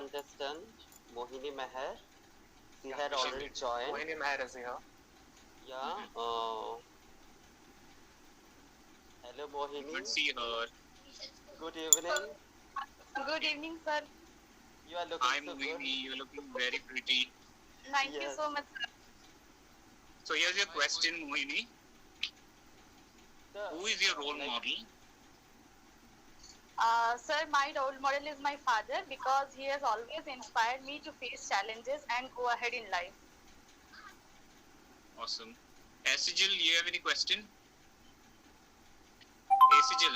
contestant, Mohini Meher. She had already joined. Mohini Meher is here. Yeah. Hello, Mohini. Good to see her. Good evening. Good evening, sir. You are looking Hi, so Mohini. good. You're looking very pretty. Thank you Yes. so much, sir. So here's your question, Mohini. Sir, Who is your role model? Sir, my role model is my father because he has always inspired me to face challenges and go ahead in life. Awesome. Asijil, you have any question? Asijil,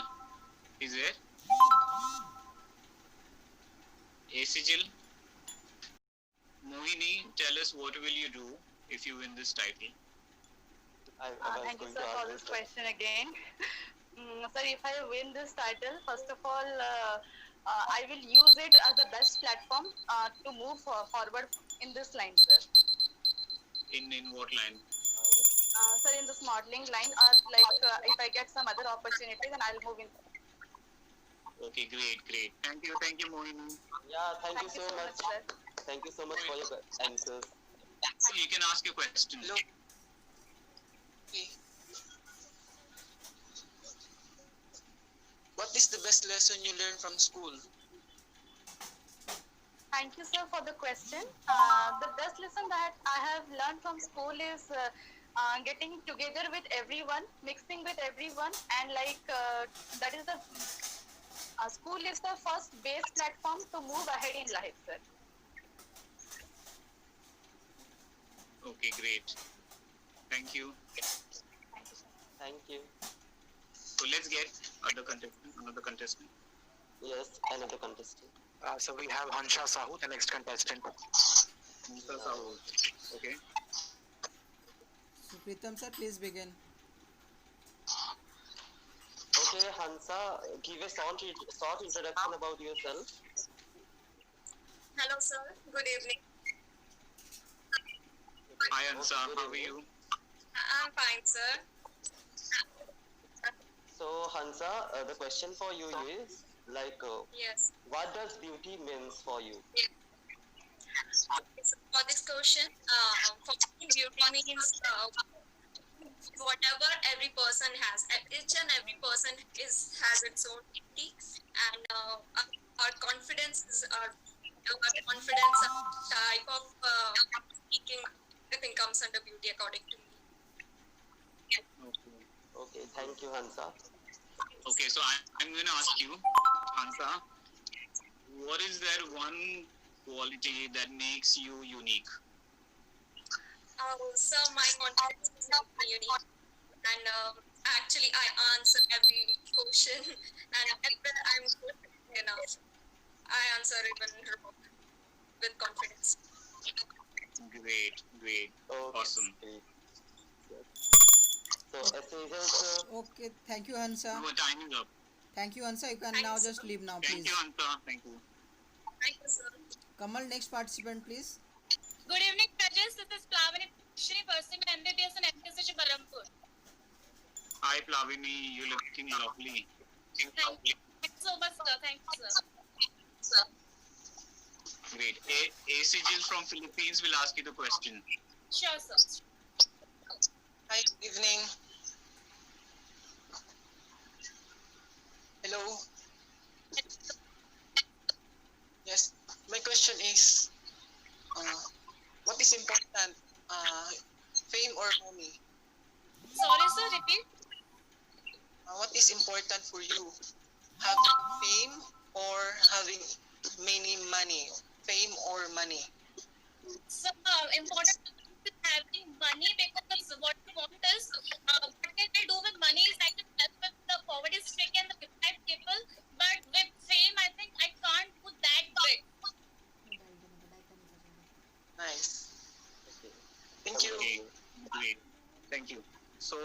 is there? Asijil? Mohini, tell us what will you do if you win this title? I was Thank you, going sir, to for ask this this. question again. Sir, if I win this title, first of all, I will use it as the best platform to move forward in this line, sir. In what line? Sir, in this modeling line, if I get some other opportunity, then I'll move in. Okay, great. Thank you, Mohini. Yeah, thank you so much. sir. Thank you so much for your answers. So you can ask your question. Hello. Okay. What is the best lesson you learned from school? Thank you, sir, for the question. The best lesson that I have learned from school is getting together with everyone, mixing with everyone, and that is the school is the first base platform to move ahead in life, sir. Okay, great. Thank you. Thank you, sir. Thank you. So let's get another contestant. Yes, another contestant. So we have Hansha Sahu, the next contestant. Musa Sahu. Okay. So Pritam sir, please begin. Okay, Hansa, give a short introduction about yourself. Hello, sir. Good evening. Hi Ansa, Good how are evening. you? I'm fine, sir. So, Hansa, the question for you is Yes. what does beauty means for you? For this question, for me, beauty means whatever every person has. Each and every person has its own beauty, and our confidence is our confidence type of speaking. Everything comes under beauty, according to me. Okay. Okay, thank you, Hansa. Okay, so I'm going to ask you, Hansa, what is there one quality that makes you unique? So my confidence is not unique, and actually I answer every question, and if I'm confident enough, I answer even wrong with confidence. Great. Okay, Awesome. great. Yes. So, as usual, sir, Okay, thank you Hansa. Our time is up. Thank you Hansa. You can Thank now you, just sir. leave now, Thank please. you, Hansa. Thank you. Thank you, sir. Kamal, next participant, please. Good evening, judges. This is Plavani Shri pursuing MBBS and MPSC Barampur. Hi, Plavini. You're looking lovely. Thank you so much, sir. Thank you, sir. Great. Asijil from Philippines will ask you the question. Sure, sir. Hi, good evening. Hello. Yes, my question is, what is important, fame or money? Sorry, sir. Repeat. What is important for you, having fame or having many money? Fame or money? So, important is having money because what we want is, what can I do with money is I can help with the poverty stricken, the deprived people, but with fame, I think I can't do that big. Nice. okay. Thank you. Okay. Great. Thank you. So,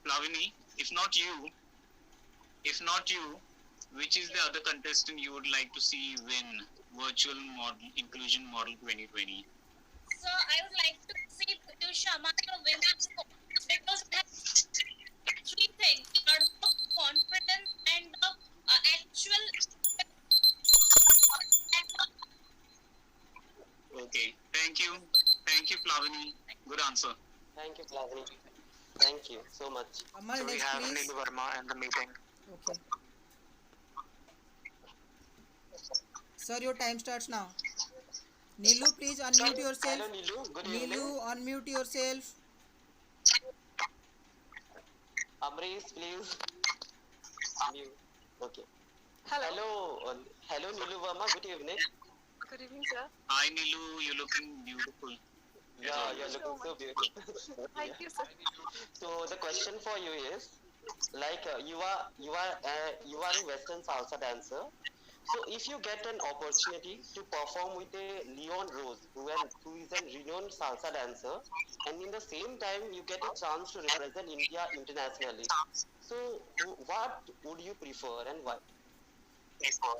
Plavini, if not you, which is the other contestant you would like to see win Virtual Model Inclusion Model 2020? So, I would like to see Pratyusha Amaya win this because it has three things: the confidence and the actual Okay. Thank you. Thank you, Plavani. Good answer. Thank you, Plavani. Thank you so much. Kamal, So we next have please. Nilu Verma in the meeting. Okay. Sir, your time starts now. Nilu, please unmute yourself. Hello, Nilu. Good Nilu, evening. unmute yourself. Amrish, please. Mute. Okay. Hello. Hello, Nilu Verma. Good evening. Good evening, sir. Hi, Nilu. You're looking beautiful. Yeah, you're looking so beautiful. Thank you, sir. So the question for you is, like you are a Western salsa dancer. So if you get an opportunity to perform with a Leon Rose, who is a renowned salsa dancer, and in the same time you get a chance to represent India internationally. So what would you prefer and why?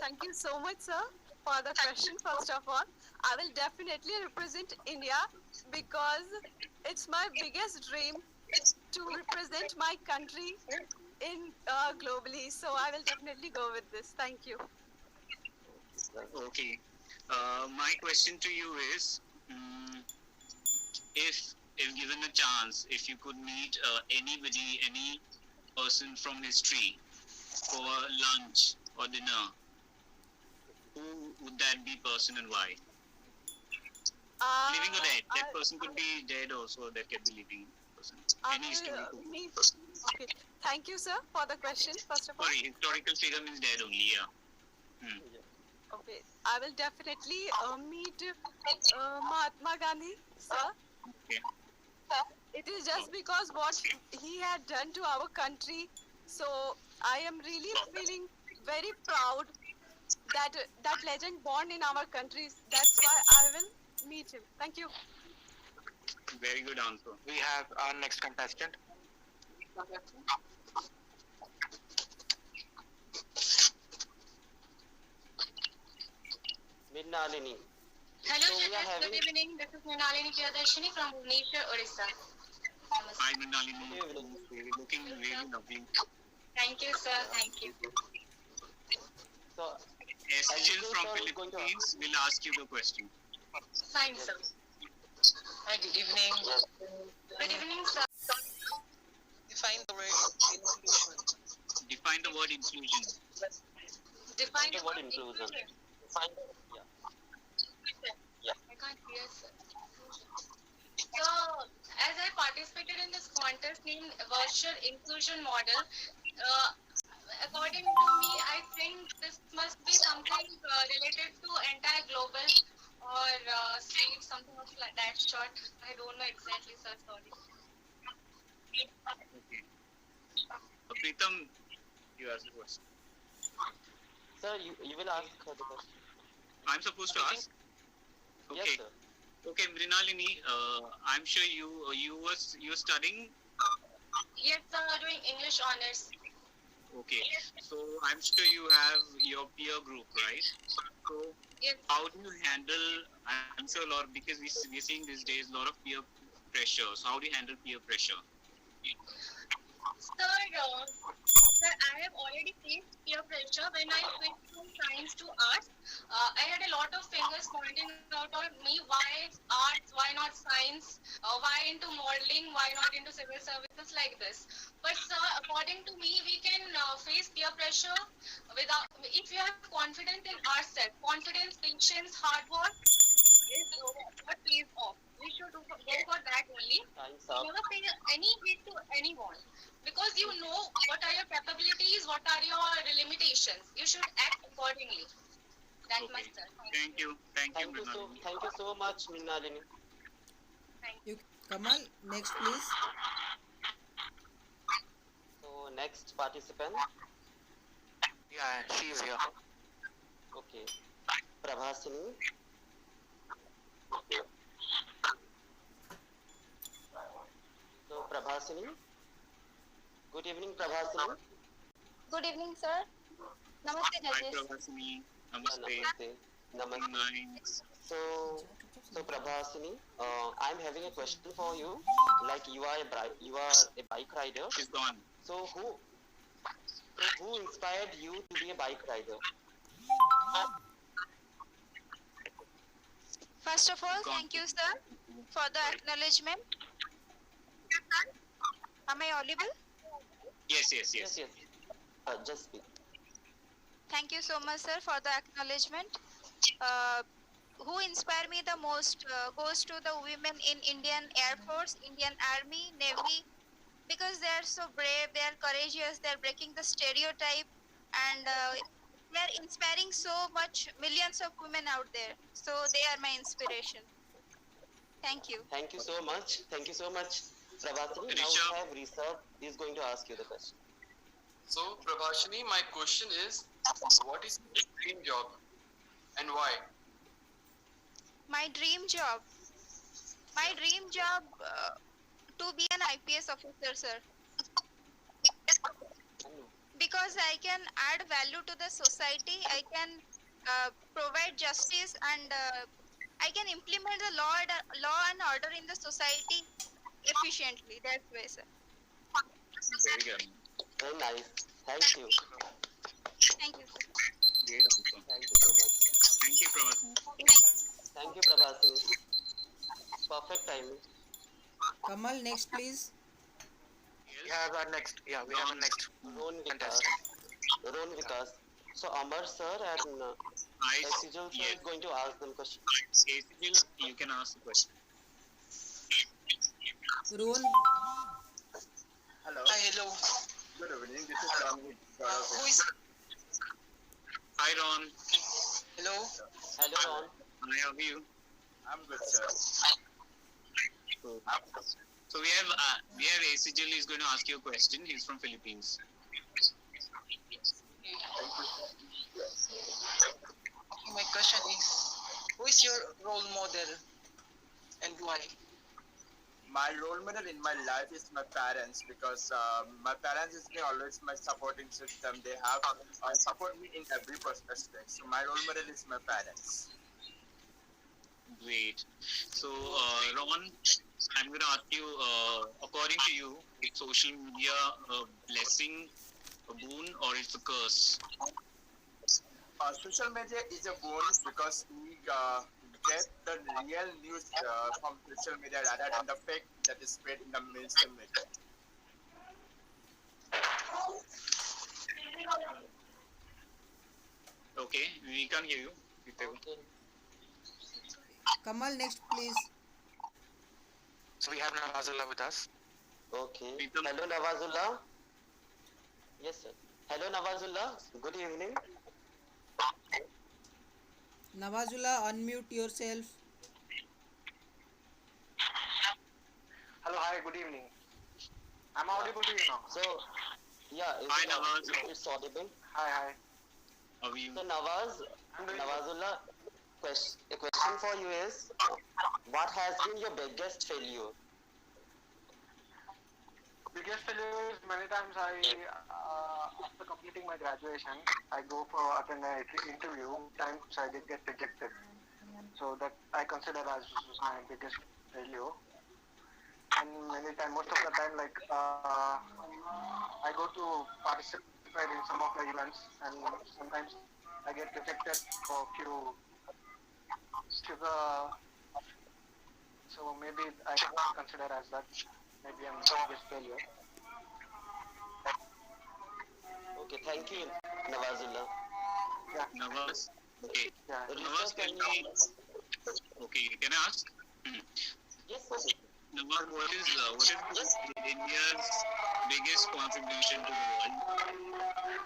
Thank you so much, sir, for the question. First of all, I will definitely represent India because it's my biggest dream to represent my country in globally. So I will definitely go with this. Thank you. Okay. My question to you is, if given a chance, if you could meet anybody, any person from history for lunch or dinner, who would that be person and why? Living or dead? That person could be dead also. That can be living person. Any historical. Okay. Thank you, sir, for the question. First of all. Sorry, historical figure means dead only. Yeah. Okay, I will definitely meet Mahatma Gandhi, sir. Okay. It is just because what he had done to our country. So I am really feeling very proud that that legend born in our country. That's why I will meet him. Thank you. Very good answer. We have our next contestant. Mrinalini. Hello, So we are judges. having- Good evening. This is Mrinalini Priyadarshini from Bhubaneswar, Odisha. Hi, Mrinalini. You're looking really lovely. Thank you, sir. Thank you. So Sejal from sir is going to Philippines will ask you the question. Fine, sir. Hi, good evening. Good evening, sir. Define the word inclusion. Define the word inclusion. Define the the word word inclusion. inclusion. Yeah. I can't hear, sir. So, as I participated in this contest named Virtual Inclusion Model, according to me, I think this must be something related to entire global or state, something of like that short. I don't know exactly, sir. Sorry. Okay. Pritam, you ask the question. Sir, you will ask her the question. I'm supposed to ask? Yes, Okay. sir. Okay, Mrinalini, I'm sure you were studying. Yes, sir. Doing English honors. Okay. So I'm sure you have your peer group, right? So Yes. how do you handle, I'm sure a lot, because we're seeing these days a lot of peer pressure. So how do you handle peer pressure? Sir, I have already faced peer pressure when I switched from science to arts. I had a lot of fingers pointing out on me why arts, why not science, why into modeling, why not into civil services like this. But sir, according to me, we can face peer pressure without if you have confidence in ourselves. Confidence, patience, hard work is what pays off. We should go for that only. Time's up. Never pay any heed to anyone because you know what are your capabilities, what are your limitations. You should act accordingly. That Okay. much, sir. Thank you. Thank you, Mrinalini. Thank you so much, Mrinalini. Kamal, next please. So next participant. Yeah, she is here. Okay. Prabhasini. So Prabhasini. Good evening, Prabhasini. Good evening, sir. Namaste, Hi, judges. Prabhasini. Namaste. Namaste. Namaste. Nice. So Prabhasini, I'm having a question for you. Like you are a bike rider. She's gone. So who inspired you to be a bike rider? First of all, thank you, sir, for the acknowledgement. Am I audible? Yes. Yes, yes. Just speak. Thank you so much, sir, for the acknowledgement. Who inspire me the most goes to the women in Indian Air Force, Indian Army, Navy, because they are so brave, they are courageous, they are breaking the stereotype, and they are inspiring so much millions of women out there. So they are my inspiration. Thank you. Thank you so much. Thank you so much, Prabhasini. Now Rishabh. we have Rishabh. He's going to ask you the question. So, Prabhashini, my question is, what is your dream job and why? My dream job. My dream job to be an IPS officer, sir. Because I can add value to the society, I can provide justice, and I can implement the law and order in the society efficiently. That's why, sir. Very good. Very nice. Thank you. Thank you, sir. Great answer. Thank you so much. Thank you, Prabhasini. Thank you, Prabhasini. Perfect timing. Kamal, next please. We have our next. Yeah, we have our next. Ron Vikas. Fantastic. Ron Vikas. So Amar sir and I, Sijal sir yes. is going to ask them question. Cecil, you can ask the question. Rohan, Hi, hello. Good evening. This is Ram. Who is? Hi, Ron. Hello. Hello Ron. Hi, how are you? I'm good, sir. So we have Asijil is going to ask you a question. He's from Philippines. Okay, my question is, who is your role model and why? My role model in my life is my parents because my parents is always my supporting system. They have support me in every aspect. So my role model is my parents. Great. So, Ron, I'm going to ask you, according to you, is social media a blessing, a boon, or it's a curse? Social media is a bonus because we get the real news from social media rather than the fake that is spread in the mainstream media. Okay, we can hear you. Okay. Kamal, next please. So we have Nawazullah with us. Okay. Pritam. Hello Nawazullah. Yes sir. Hello Nawazullah. Good evening. Nawazullah, unmute yourself. Hello, hi, good evening. I'm audible to you now. So yeah, Hi, Nawaz. it's audible. Hi. How are you? So Nawazullah, a question for you is, what has been your biggest failure? Biggest failure is many times after completing my graduation, I go for attend an interview. Times I did get rejected. So that I consider as my biggest failure. And many times, most of the time, I go to participate in some of the events, and sometimes I get rejected for few. So maybe I can consider as that. Maybe I'm biggest failure. Okay, thank you Nawazullah. Nawaz? Okay. Yeah. Nawaz, Can okay, can I ask? Yes sir. Nawaz, what is India's biggest contribution to the world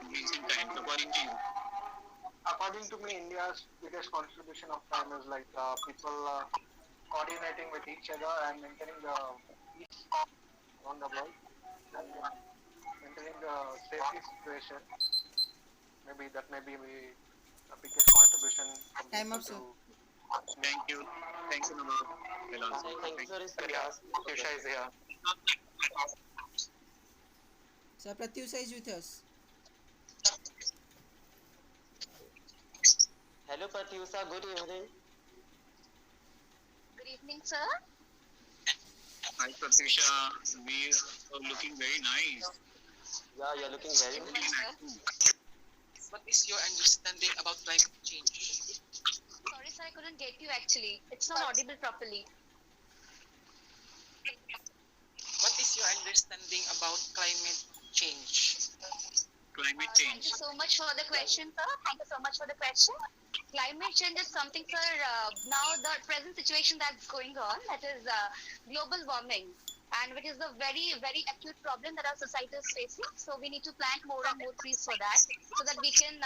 in recent times, according to you? According to me, India's biggest contribution of time is people coordinating with each other and maintaining the peace around the world and maintaining the safety situation. Maybe that may be the biggest contribution from Time people up, sir. Thank you. Thank you, Nawaz. Well answered. Thank you sir. Tusha is here. Sir, Pratyusha is with us. Hello Pratyusha, good evening. Good evening, sir. Hi, Pratyusha. We are looking very nice. Yeah, you're looking very Very nice. nice. What is your understanding about climate change? Sorry, sir, couldn't get you actually. It's not audible properly. What is your understanding about climate change? Climate Thank change. you so much for the question, sir. Thank you so much for the question. Climate change is something, sir, now the present situation that's going on, that is global warming, and which is a very, very acute problem that our society is facing. So we need to plant more and more trees for that, so that we can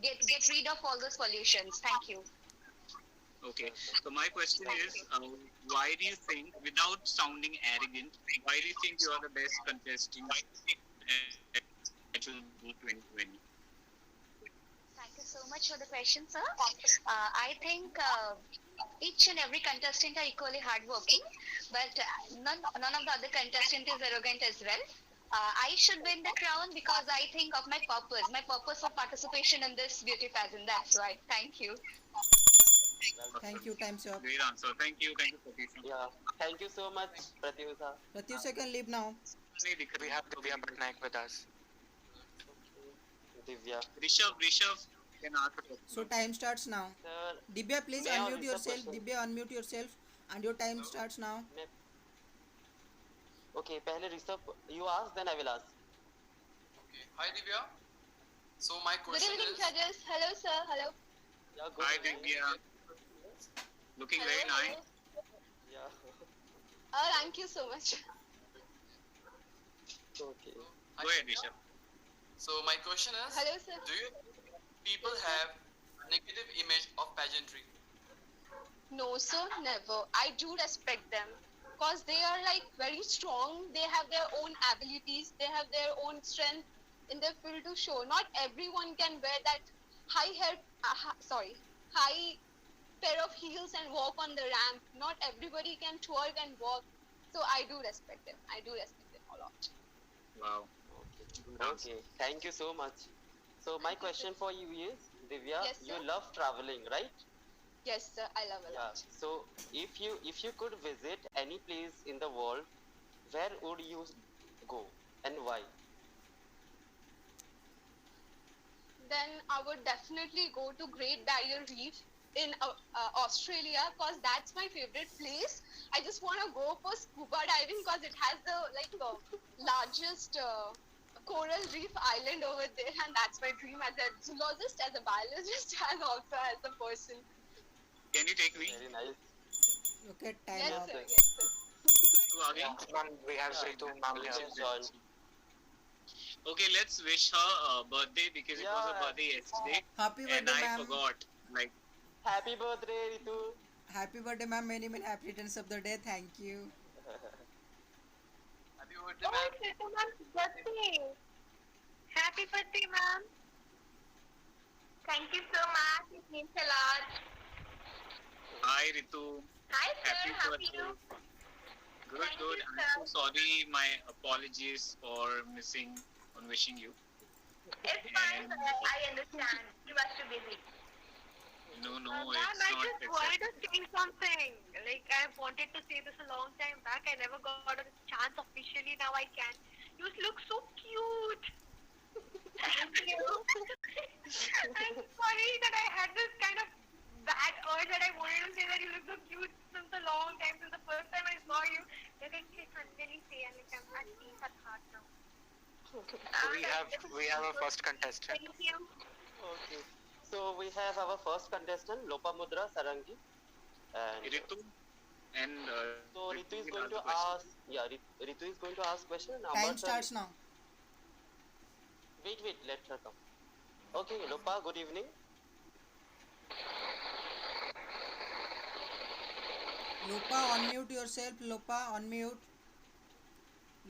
get rid of all those pollutions. Thank you. Okay. So my question is, why do you think, without sounding arrogant, why do you think you are the best contestant at Natural Bull 2020? Thank you so much for the question, sir. I think each and every contestant are equally hardworking, but none of the other contestants is arrogant as well. I should win the crown because I think of my purpose of participation in this beauty pageant. That's why. Thank you. Thank you. Time's up. Great answer. Thank you, Pratyusha. Yeah. Thank you so much, Pratyusha. Pratyusha can leave now. We have Divya Patnaik with us. Divya. Rishabh can ask a question. So time starts now. Sir, Divya, please may I unmute answer yourself. question? Divya, unmute yourself, and your time starts now. Okay, pehle Rishabh, you ask, then I will ask. Okay. Hi Divya. So my Good question evening, is, judges. Hello, sir. Hello. Yeah, good. Hi, Divya. Looking very nice. Yeah. Thank you so much. Okay. Go ahead, Rishabh. so my question is, Hello, sir. do you people have a negative image of pageantry? No, sir, never. I do respect them because they are like very strong. They have their own abilities. They have their own strength in their field to show. Not everyone can wear that high pair of heels and walk on the ramp. Not everybody can twerk and walk. So I do respect them. I do respect them a lot. Wow. Okay. Thank you so much. So my question for you is, Divya, Yes, you sir. love traveling, right? Yes, sir. I love a Yeah. lot. So if you could visit any place in the world, where would you go and why? Then I would definitely go to Great Barrier Reef in Australia because that's my favorite place. I just want to go for scuba diving because it has the largest coral reef island over there, and that's my dream as a zoologist, as a biologist, and also as a person. Can you take me? Very nice. Okay, time Yes, up. sir. Yes, sir. To again? Ma'am, we have Ritu ma'am here. Just join. Okay, let's wish her a birthday because it was her Yeah. birthday yesterday. Happy And birthday, I ma'am. forgot. Like, Happy birthday, Ritu. Happy birthday, ma'am. Many happy returns of the day. Thank you. Happy birthday, ma'am. it's Ma'am's birthday. Happy birthday, ma'am. Thank you so much. It means a lot. hi, Ritu. Hi, sir. Happy How are birthday. you? Good, Thank good. you, I'm sir. so sorry. My apologies for missing on wishing you. It's fine, And- sir. I understand. You must be busy. No, Ma'am, it's I not. just wanted to say something. Like, I wanted to say this a long time back. I never got a chance officially. Now I can. You look so cute. Thank you. I'm sorry that I had this kind of bad urge that I wanted to say that you look so cute since a long time. Since the first time I saw you, like I can't really say, and like I'm at peace at heart now. We have a first contestant. Thank you. Okay. So we have our first contestant, Lopamudra Sarangi. And Ritu. And so Ritu is will going to the question. ask, Ritu is going to ask question. Time starts now. Wait, let her come. Okay, Lopa, good evening. Lopa, unmute yourself. Lopa, unmute.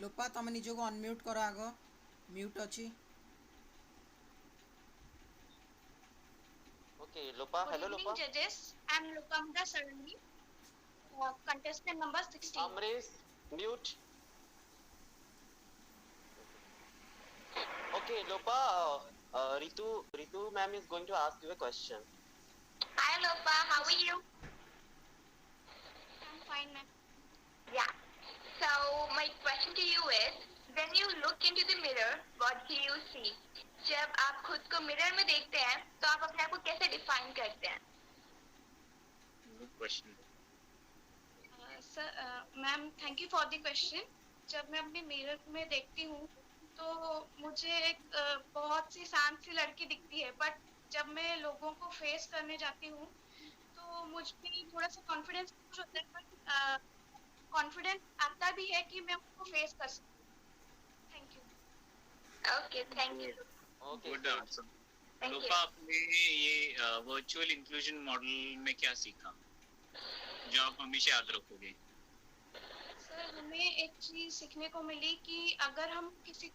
Lopa, ତମେ ନିଜକୁ unmute କର ଆଗ. Mute ଅଛି. Okay, Lopa, hello Good Lopa. evening, judges. I'm Lopamudra Sarangi, contestant number 16. Amresh, mute. Okay, Lopa, Ritu ma'am is going to ask you a question. Hi, Lopa. How are you? I'm fine, ma'am. Yeah. So my question to you is, when you look into the mirror, what do you see? जब आप खुद को mirror में देखते हैं तो आप अपने आप को कैसे डिफाइन करते हैं? question. Sir ma'am thank you for the question. जब मैं अपने मिरर में देखती हूँ तो मुझे एक बहुत सी शांत सी लड़की दिखती है, बट जब मैं लोगों को फेस करने जाती हूँ तो मुझ में थोड़ा सा कॉन्फिडेंस होता है, बट कॉन्फिडेंस आता भी है कि मैं उनको फेस कर सकूँ. Thank you. Okay, thank you. Okay. Good answer. Thank you. लोपा, आपने ये वर्चुअल इंक्लूजन मॉडल में क्या सीखा जो आप हमेशा याद रखोगे? सर हमें एक चीज सीखने को मिली कि अगर हम किसी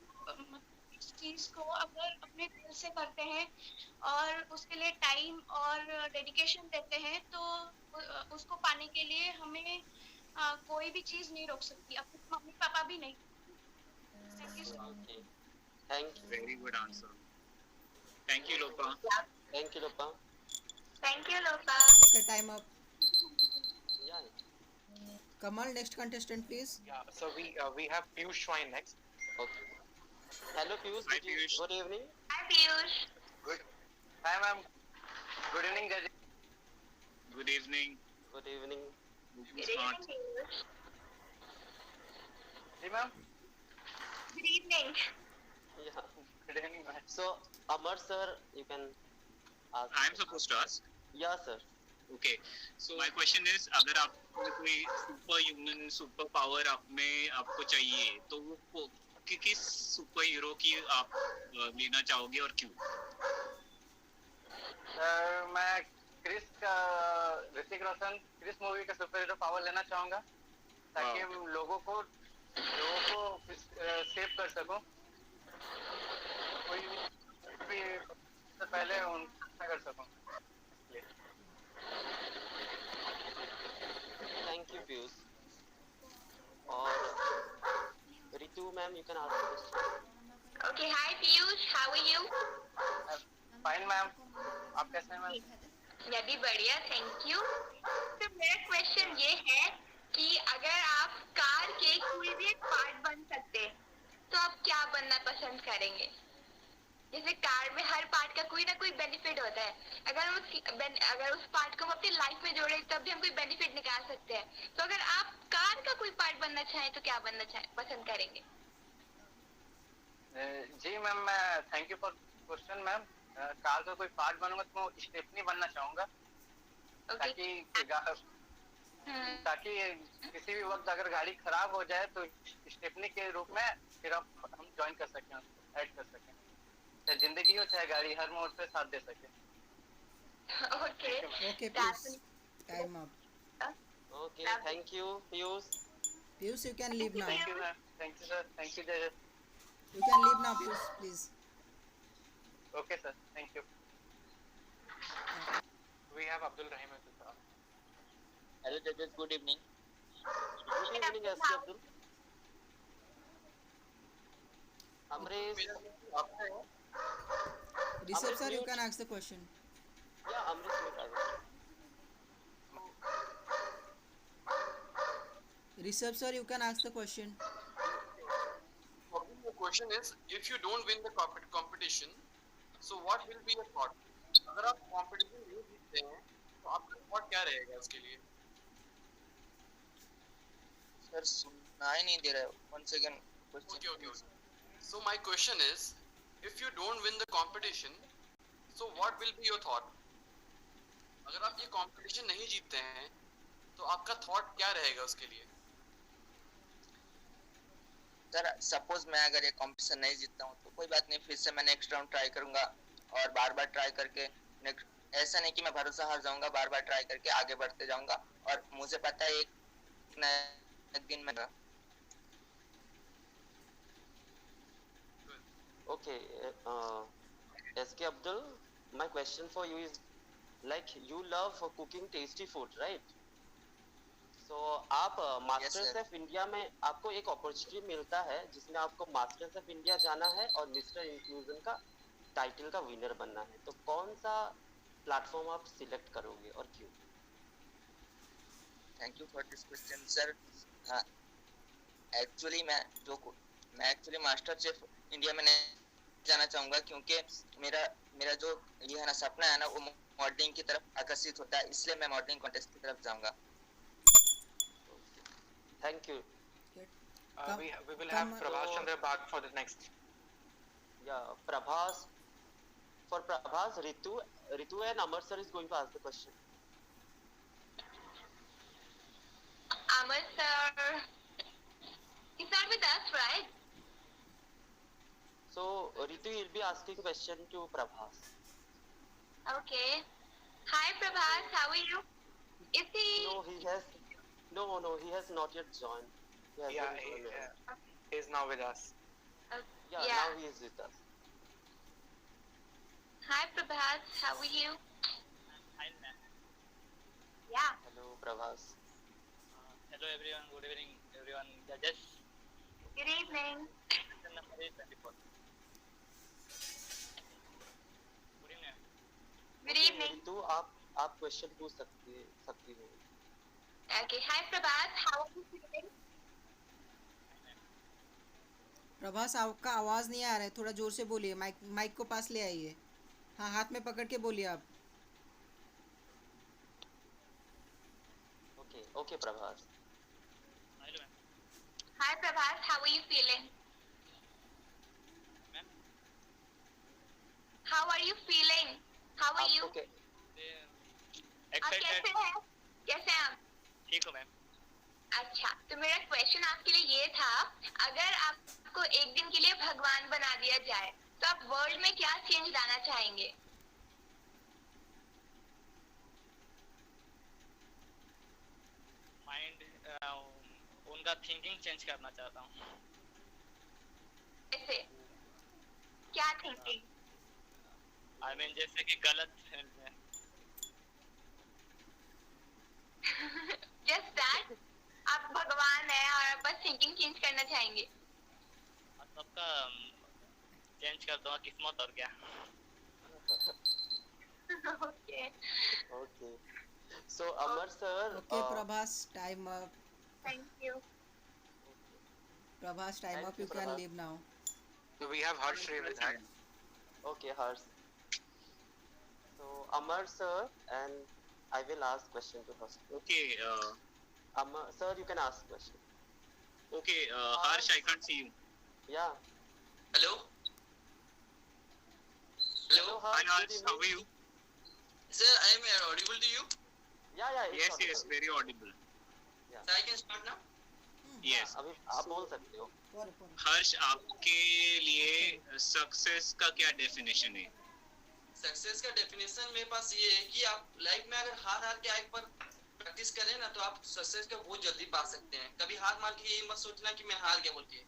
इस चीज को अगर अपने दिल से करते हैं और उसके लिए टाइम और डेडिकेशन देते हैं तो उसको पाने के लिए हमें कोई भी चीज नहीं रोक सकती, अपने मम्मी पापा भी नहीं. Thank you sir. Okay. Thank you. Very good answer. Thank you, Lopa. Thank you, Lopa. Thank you, Lopa. Okay, time up. Yeah. Kamal, next contestant, please. Yeah. So we have Piyush Swine next. Okay. Hello, Piyush. Hi, Piyush. Good evening. Hi, Piyush. Good. Hi, ma'am. Good evening, Judge. Good evening. Good evening. Good evening, Piyush. Ji ma'am. Good evening. Yeah. Good evening, ma'am. So, Amar sir, you can ask. I'm supposed to ask. Yeah, sir. Okay. So my question is, अगर आपको कोई super human super power आप में आपको चाहिए तो वो किस सुपर हीरो की आप लेना चाहोगे और क्यों? मैं ऋतिक रोशन क्रिस मूवी का सुपर हीरो पावर लेना चाहूंगा ताकि हम लोगों को सेव कर सकूं. कोई भी से पहले उनका कर सकूं. Thank you, Piyush. और Ritu ma'am, you can ask the question. Okay, hi Piyush, how are you? Fine ma'am. आप कैसे हैं मैम? मैं भी बढ़िया, थैंक यू. तो मेरा क्वेश्चन ये है कि अगर आप कार के कोई भी एक पार्ट बन सकते तो आप क्या बनना पसंद करेंगे? जैसे कार में हर पार्ट का कोई ना कोई बेनिफिट होता है. अगर उस पार्ट को हम अपनी लाइफ में जोड़े तब भी हम कोई बेनिफिट निकाल सकते हैं. तो अगर आप कार का कोई पार्ट बनना चाहें तो क्या बनना पसंद करेंगे? जी मैम, मैं thank you for question ma'am. Car का कोई पार्ट बनूंगा तो मैं स्टेपनी बनना चाहूंगा. ताकि किसी भी वक्त अगर गाड़ी खराब हो जाए तो स्टेपनी के रूप में फिर हम ज्वाइन कर सकें, ऐड कर सकें. चाहे जिंदगी हो चाहे गाड़ी, हर मोड़ पे साथ दे सके. Okay, please. Time up. Okay, thank you, Piyush. Piyush, you can leave now. Thank you ma'am. Thank you sir. Thank you judges. You can leave now, Piyush, please. Okay sir. Thank you. We have Abdul Rahim as well. Hello judges, good evening. Good evening, S.K. Abdul. Amresh. Rishabh sir, you can ask the question. Yeah, Amresh, you can ask. Rishabh sir, you can ask the question. The question is, if you don't win the competition, so what will be your thought? अगर आप competition नहीं जीतते हैं, तो आपका thought क्या रहेगा उसके लिए? Sir, सुनाई नहीं दे रहा है. Once again, question. Okay. So my question is, if you don't win the competition, so what will be your thought? अगर आप ये competition नहीं जीतते हैं, तो आपका thought क्या रहेगा उसके लिए? सर सपोज मैं अगर ये कंपटीशन नहीं जीतता हूँ तो कोई बात नहीं, फिर से मैं नेक्स्ट राउंड ट्राई करूंगा और बार बार ट्राई करके ऐसा नहीं कि मैं भरोसा हार जाऊंगा, बार बार ट्राई करके आगे बढ़ते जाऊंगा और मुझे पता है एक दिन में. Okay, S.K. Abdul, my question for you is, like, you love cooking tasty food, right? So आप मास्टर शेफ इंडिया में आपको एक अपॉर्चुनिटी मिलता है जिसमें आपको मास्टर शेफ इंडिया जाना है और मिस्टर इंक्लूजन का टाइटल का विनर बनना है, तो कौन सा प्लेटफॉर्म आप सिलेक्ट करोगे और क्यों? Thank you for this question sir. Actually मैं मास्टर शेफ इंडिया में नहीं जाना चाहूंगा क्योंकि मेरा जो ये है ना सपना है ना, वो मॉडलिंग की तरफ आकर्षित होता है, इसलिए मैं मॉडलिंग कॉन्टेस्ट की तरफ जाऊंगा। Thank you. We will have Prabhas Chandra back for the next. Yeah, Prabhas. For Prabhas, Ritu and Amar sir is going to ask the question. Amar sir is not with us, right? So Ritu will be asking question to Prabhas. Okay. Hi Prabhas, how are you? Is he? No, he has not yet joined. He is now with us. Yeah, now he is with us. Hi Prabhas, how are you? Hi ma'am. Yeah. Hello Prabhas. Hello everyone. Good evening everyone. Judges. Good evening. Question number is 24. Good evening. Good evening. Ritu आप question पूछ सकती हो. Okay. Hi Prabhas, how are you feeling? Prabhas आपका आवाज नहीं आ रहा है, थोड़ा जोर से बोलिए, माइक को पास ले आइए. हाँ, हाथ में पकड़ के बोलिए आप. Okay Prabhas. Hi Prabhas, how are you feeling? Ma'am. How are you feeling? How are you? Okay. आप कैसे हैं? कैसे हैं आप? ठीक हो मैम. अच्छा, तो मेरा क्वेश्चन आपके लिए ये था, अगर आपको एक दिन के लिए भगवान बना दिया जाए, तो आप वर्ल्ड में क्या चेंज लाना चाहेंगे? माइंड उनका थिंकिंग चेंज करना चाहता हूँ. कैसे? क्या थिंकिंग? आई मीन जैसे कि गलत है. Just that? आप भगवान हैं और आप बस थिंकिंग चेंज करना चाहेंगे? सबका चेंज कर दूंगा किस्मत और क्या. Okay. So Amar sir. Okay Prabhas, time up. Thank you. Prabhas, time up. You can leave now. So we have Harsh with hand. Okay Harsh. So Amar sir and I will ask question to Harsh. Okay. Amar sir, you can ask question. Okay. Harsh, I can't see you. Yeah. Hello. Hi Harsh, how are you? Sir, I am audible to you? Yeah. Yes, very audible. Yeah. So I can start now? Yes. अभी आप बोल सकते हो. हर्ष, आपके लिए success का क्या definition है? सक्सेस का डेफिनेशन मेरे पास ये है कि आप लाइफ में अगर हार के एक बार प्रैक्टिस करें ना, तो आप सक्सेस को बहुत जल्दी पा सकते हैं. कभी हार मान के ये मत सोचना कि मैं हार गया बोल के.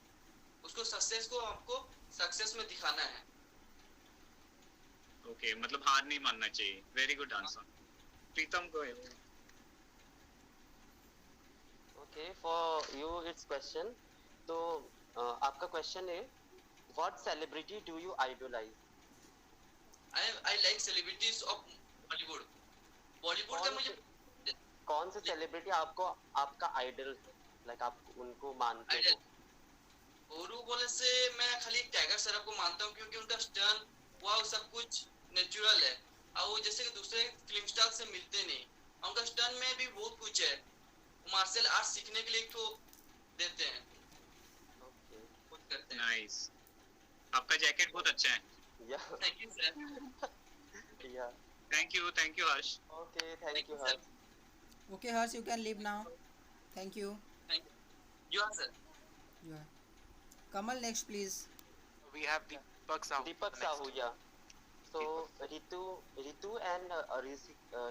उसको सक्सेस को आपको सक्सेस में दिखाना है. ओके, मतलब हार नहीं मानना चाहिए. Very good answer. प्रीतम को Okay, for you it's question. तो आपका क्वेश्चन है, what celebrity do you idolize? I like celebrities of Bollywood. Bollywood का मुझे कौन से सेलिब्रिटी आपका आइडल है, लाइक आप उनको मानते हो? गुरु बोले से मैं खाली टाइगर श्रॉफ को मानता हूँ, क्योंकि उनका स्टन वाव सब कुछ नेचुरल है, और वो जैसे कि दूसरे फिल्म स्टार से मिलते नहीं. उनका स्टन में भी बहुत कुछ है. मार्शल आर्ट सीखने के लिए तो देते हैं. खुद करते हैं. नाइस. आपका जैकेट बहुत अच्छा है. Thank you sir. Thank you Harsh. Okay, thank you Harsh. Okay Harsh, you can leave now. Thank you. You are sir. You are. Kamal, next please. We have Deepak Sahu. Yeah. So Ritu and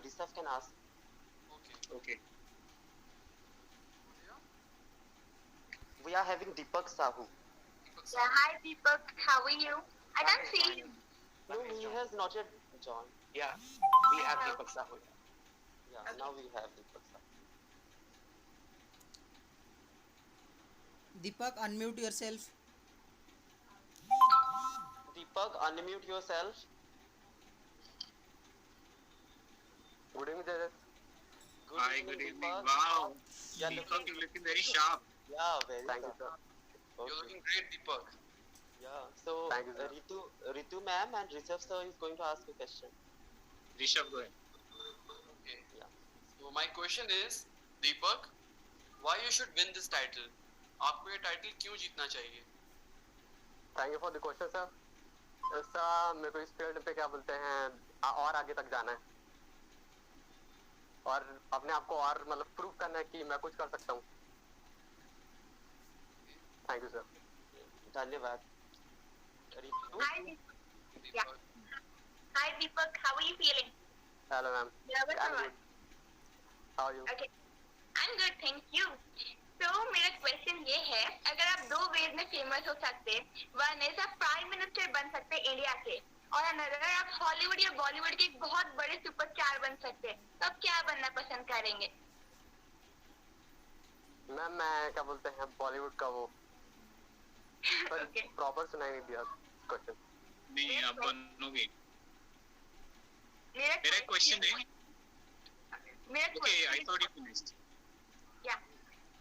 Rishabh can ask. Okay. We are having Deepak Sahu. Yeah, hi Deepak, how are you? I can't see you. No, he has not yet joined. Yeah, we have Deepak Sahu. Yeah, now we have Deepak Sahu. Deepak, unmute yourself. Deepak, unmute yourself. Good evening, Jared. Hi, good evening. Wow. Deepak, you're looking very sharp. Yeah, very. Thank you, sir. You're looking great, Deepak. Yeah. So Ritu ma'am and Rishabh sir is going to ask a question. Rishabh, go ahead. Okay. Yeah. So my question is, Deepak, why you should win this title? आपको ये title क्यों जीतना चाहिए? Thank you for the question sir. ऐसा मेरे को इस field पे क्या बोलते हैं और आगे तक जाना है और अपने आप को और मतलब प्रूव करना है कि मैं कुछ कर सकता हूँ। Thank you sir. धन्यवाद। Hi Deepak, how are you feeling? Hello ma'am. Yeah, what's I'm good. How are you? Okay, I'm good, thank you. तो मेरा क्वेश्चन ये है, अगर आप दो वेज में फेमस हो सकते, वन इज आप प्राइम मिनिस्टर बन सकते इंडिया के, और अनदर आप हॉलीवुड या बॉलीवुड के एक बहुत बड़े सुपरस्टार बन सकते, तो आप क्या बनना पसंद करेंगे? मैम मैं क्या बोलते हैं बॉलीवुड का वो प्रॉपर सुनाई नहीं दिया क्वेश्चन। नहीं आप बनोगे। मेरा क्वेश्चन है। Okay, I thought you finished. Yeah.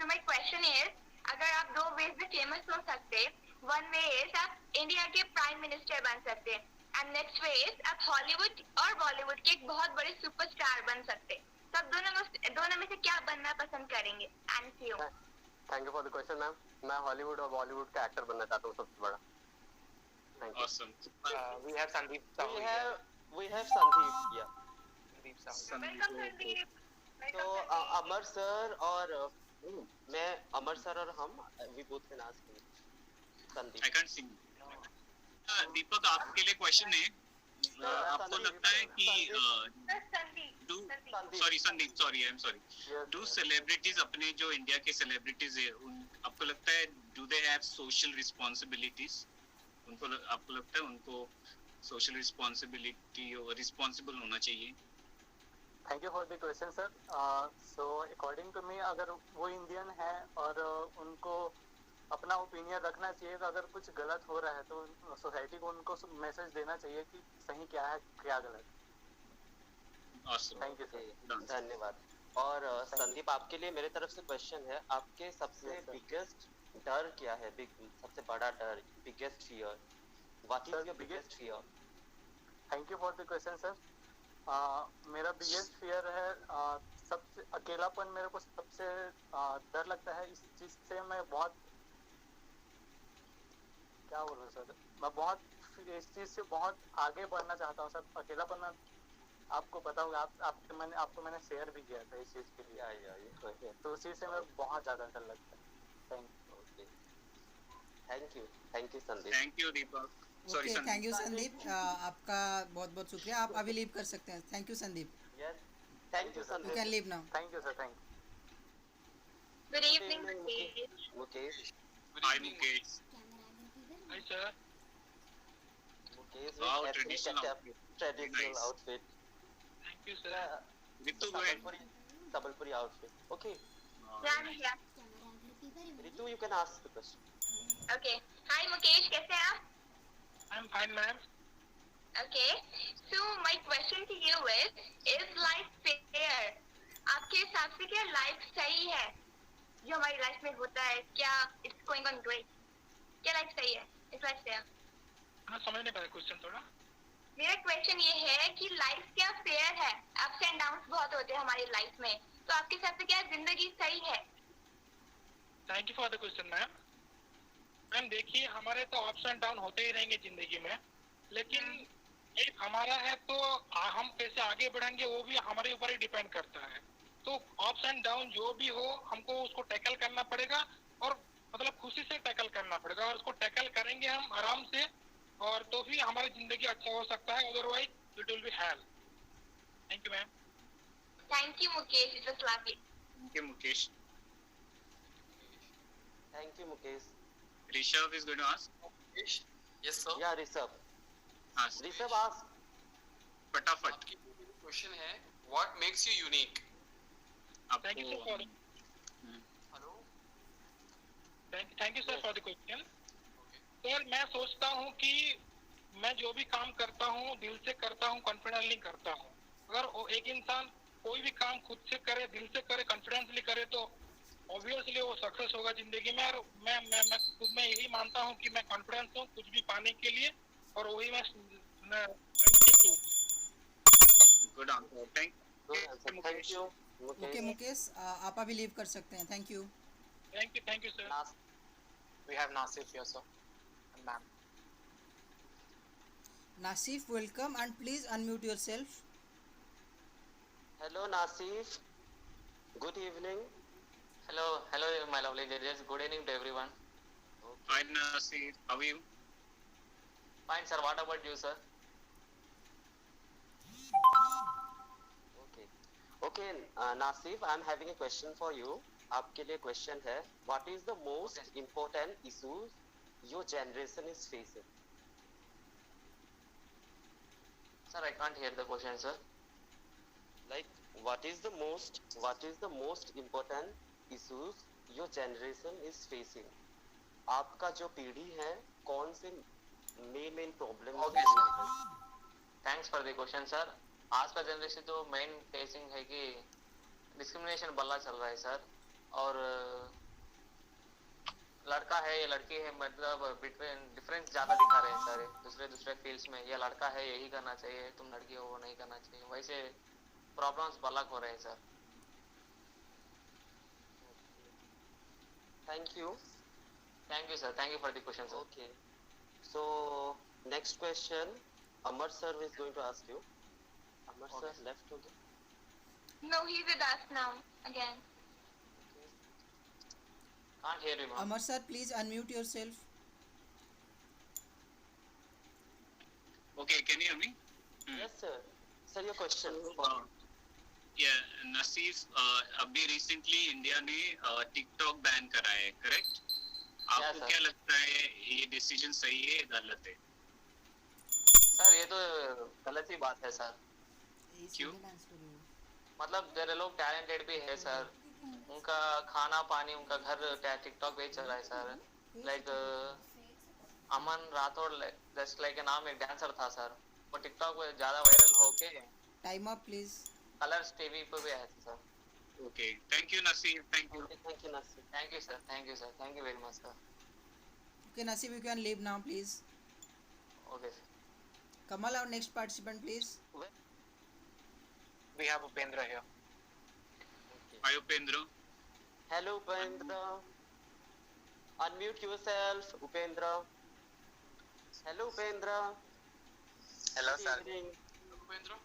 So my question is, अगर आप दो वेज में फेमस हो सकते, वन वे इज आप इंडिया के प्राइम मिनिस्टर बन सकते, एंड नेक्स्ट वे इज आप हॉलीवुड और बॉलीवुड के एक बहुत बड़े सुपरस्टार बन सकते, तो आप दोनों में से क्या बनना पसंद करेंगे? And you. Thank you for the question ma'am. मैं हॉलीवुड और बॉलीवुड का एक्टर बनना चाहता हूँ सबसे बड़ा। Thank you. Awesome. We have Sandeep. We have Sandeep. Yeah. Welcome Sandeep. तो अमर सर और मैं अमर सर और हम we both can ask Sandeep. I can't sing. Deepak आपके लिए क्वेश्चन है। आपको लगता है कि I am sorry do celebrities अपने जो इंडिया के सेलिब्रिटीज है आपको लगता है do they have social responsibilities? आपको लगता है उनको सोशल रिस्पांसिबिलिटी और रिस्पांसिबल होना चाहिए? Thank you for the question sir. So according to me अगर वो इंडियन है और उनको अपना ओपिनियन रखना चाहिए, तो अगर कुछ गलत हो रहा है तो सोसाइटी को उनको मैसेज देना चाहिए कि सही क्या है क्या गलत। Thank you sir. धन्यवाद। और संदीप आपके लिए मेरे तरफ से क्वेश्चन है, आपके सबसे बिगेस्ट डर क्या है? सबसे बड़ा डर, biggest fear, what is your biggest fear? Thank you for the question sir. मेरा बिगेस्ट फियर है सबसे अकेलापन। मेरे को सबसे डर लगता है इस चीज से। मैं बहुत क्या बोलूं सर, मैं बहुत इस चीज से बहुत आगे बढ़ना चाहता हूँ सर। अकेलापन में आपको पता होगा, आपको मैंने शेयर भी किया था इस चीज के लिए, तो उसी से मैं बहुत ज्यादा डर लगता है। Thank you Sandeep. Thank you Deepak. Okay thank you Sandeep, आपका बहुत बहुत शुक्रिया। आप अभी लीव कर सकते हैं। Thank you Sandeep. Yes thank you Sandeep. You can leave now. Thank you sir. Thank you. Good evening Mukesh. Hi Mukesh. Hi sir. Mukesh Wow, with traditional traditional outfit. Thank you sir. Ritu go ahead. Sambalpuri outfit. Okay. Yeah. Ritu, you can ask the question. Okay. Hi Mukesh, कैसे हैं आप? I'm fine ma'am. Okay. So my question to you is life fair? आपके हिसाब से क्या life सही है जो हमारी लाइफ में होता है? क्या it's going on great? क्या लाइफ सही है? इस लाइफ से हाँ समझ नहीं पाया क्वेश्चन थोड़ा। मेरा क्वेश्चन ये है कि लाइफ क्या फेयर है? अप्स एंड डाउन्स बहुत होते हैं हमारी लाइफ में, तो आपके हिसाब से क्या जिंदगी सही है? Thank you for the question ma'am. Ma'am देखिए, हमारे तो अप्स एंड डाउन होते ही रहेंगे जिंदगी में, लेकिन एक हमारा है तो हम कैसे आगे बढ़ेंगे वो भी हमारे ऊपर ही डिपेंड करता है। तो अप्स एंड डाउन जो भी हो हमको उसको टैकल करना पड़ेगा, और मतलब खुशी से टैकल करना पड़ेगा, और उसको टैकल करेंगे हम आराम से, और तो भी हमारी जिंदगी अच्छा हो सकता है, otherwise it will be hello. Thank you ma'am. Thank you Mukesh, it was lovely. Thank you Mukesh. Thank you Mukesh. Rishabh is going to ask. Yes sir. Yeah Rishabh. Ask. Rishabh ask. फटाफट। क्वेश्चन है, what makes you unique? Thank you sir for thank you sir for the question. Sir मैं सोचता हूँ कि मैं जो भी काम करता हूँ दिल से करता हूँ, कॉन्फिडेंटली करता हूँ। अगर एक इंसान कोई भी काम खुद से करे, दिल से करे, कॉन्फिडेंटली करे, तो ऑब्वियसली वो सक्सेस होगा जिंदगी में। और मैं खुद में यही मानता हूँ कि मैं कॉन्फिडेंस हूँ कुछ भी पाने के लिए, और वही मैं Good answer. Thank Thank you. Okay Mukesh आप अभी लीव कर सकते हैं. Thank you. Thank you, sir. We have Nasif here, sir. And ma'am. Nasif, welcome and please unmute yourself. Hello, Nasif. Good evening. Hello, my lovely judges. Good evening to everyone. Hi, Nasir. How are you? Fine, sir. What about you, sir? Okay, Nasif, I'm having a question for you. आपके लिए question है. What is the most important issues your generation is facing? Sir, I can't hear the question, sir. Like, what is the most important issues your generation is facing? आपका जो पीढ़ी है, कौन से main problem? Okay, sir. Thanks for the question, sir. आज का generation तो main facing है कि डिस्क्रिमिनेशन बढ़ा चल रहा है सर. और लड़का है या लड़की है, मतलब बिटवीन डिफरेंस ज़्यादा दिखा रहे हैं सर दूसरे फील्ड्स में. ये लड़का है यही करना चाहिए, तुम लड़की हो वो नहीं करना चाहिए. वैसे प्रॉब्लम्स बढ़ा हो रहे हैं sir. Thank you. Thank you, sir. Thank you for the question, sir. Okay. So, next question, Amar sir is going to ask you. Amar sir left again. No, he's with us now again. Can't hear you, ma'am. Amar sir, please unmute yourself. Okay, can you hear me? Yes, sir. Sir, your question. Yeah, Nasif, अभी recently India ने TikTok ban करा है, correct? आपको क्या लगता है ये decision सही है या गलत है? सर ये तो गलत ही बात है सर. क्यों? मतलब जरा लोग टैलेंटेड भी है सर, उनका खाना पानी उनका घर टिकटॉक पे चल रहा है सर. लाइक अमन राठौड़ जस्ट लाइक नाम एक डांसर था सर, वो टिकटॉक पे ज्यादा वायरल होके time up please. Colors TV पे भी आया था sir. Okay, thank you Nasif. Thank you. Thank you Nasif. Thank you sir. Thank you sir. Thank you very much sir. Okay Nasif, you can leave now please. Okay sir. Kamal, our next participant please. We have Upendra here. Hi Upendra. Hello Upendra. Unmute yourself, Upendra. Hello Upendra. Hello sir. Upendra.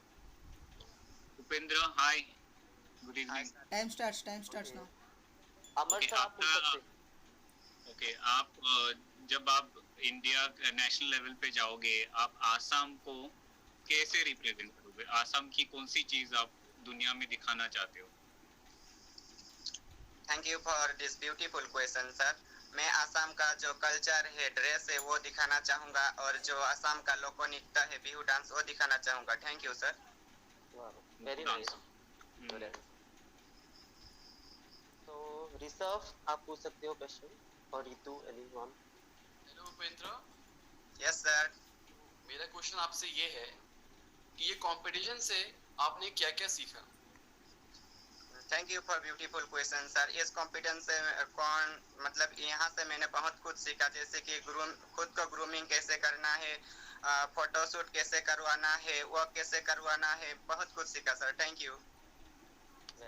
Upendra, hi. Good evening. Time starts now. Amar sir, आप पूछ सकते हैं. Okay, आप जब आप India national level पे जाओगे, आप आसाम को कैसे रिप्रेजेंट करोगे? आसाम की कौन सी चीज आप दुनिया में दिखाना चाहते हो? Thank you for this beautiful question sir. मैं आसाम का जो कल्चर है, ड्रेस है, वो दिखाना चाहूँगा और जो आसाम का लोक नृत्य है, बिहू डांस, वो दिखाना चाहूँगा. Thank you sir. Very nice. तो ऋषभ, आप पूछ सकते हो क्वेश्चन, और Ritu, anyone. Hello Upendra. Yes sir. मेरा क्वेश्चन आपसे ये है कि ये कंपटीशन से आपने क्या क्या सीखा? Thank you for beautiful question sir. इस कॉम्पिटिशन से मतलब यहाँ से मैंने बहुत कुछ सीखा, जैसे कि खुद को ग्रूमिंग कैसे करना है, फोटोशूट कैसे करवाना है, वर्क कैसे करवाना है, बहुत कुछ सीखा sir. Thank you.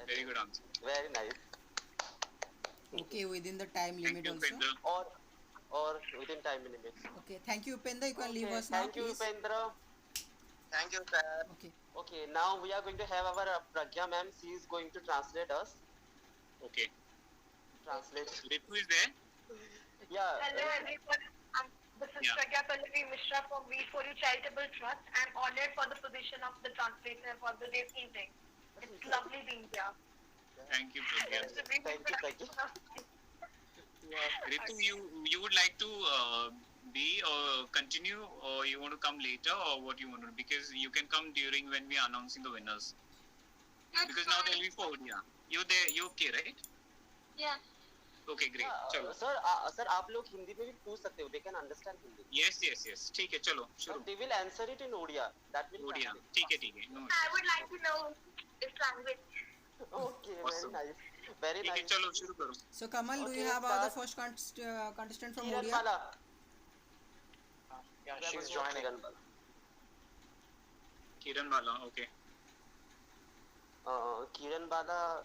Very good answer. Very nice. Okay, within the time limit also. Or within time limit. Okay, thank you Upendra. You can leave us now, Thank you please. Upendra. Thank you sir. Okay, now we are going to have our Pragya ma'am. She is going to translate us. Okay. Translate. Ritu is there? Yeah. Hello everyone. This is Pragya Pallavi Mishra from We For You Charitable Trust. I'm honored for the position of the translator for the this evening. It's lovely being here. Thank you Pragya. Thank you Pragya. Ritu, you would like to be or continue, or you want to come later, or what you want to do? Because you can come during when we are announcing the winners. Because now there will be 4. Yeah. You there? You okay, right? Yeah. Okay, great. चलो. Sir, आप लोग हिंदी में भी पूछ सकते हो. They can understand Hindi. Yes. ठीक है, चलो शुरू. They will answer it in Odia. That will. Odia. ठीक है. No. I would like to know this language. Okay, very nice. Very nice. चलो शुरू करो. So Kamal, do you have the first contestant from Kiran Odia? Bala. Yeah, she's joining. Kiran Bala, okay. Kiran Bala,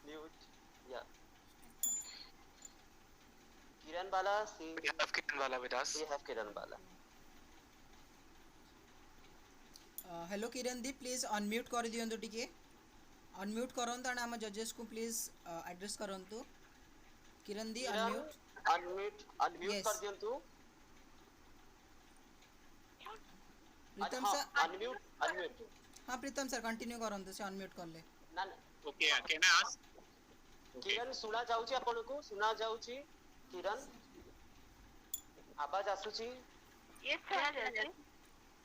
mute. Yeah. Kiran Bala, see. We have Kiran Bala with us. We have Kiran Bala. Hello Kiran the please unmute कर दियंतु टिके unmute करंतु आणि आम जजेस को please address करंतु किरण दी unmute कर दियंतु प्रीतम sir unmute हां प्रीतम सर कंटिन्यू करंतु से अनम्यूट करले ना ओके कैन आई आस्क किरण सुना जाउची आपन को सुना जाउची किरण आवाज आसुची यस सर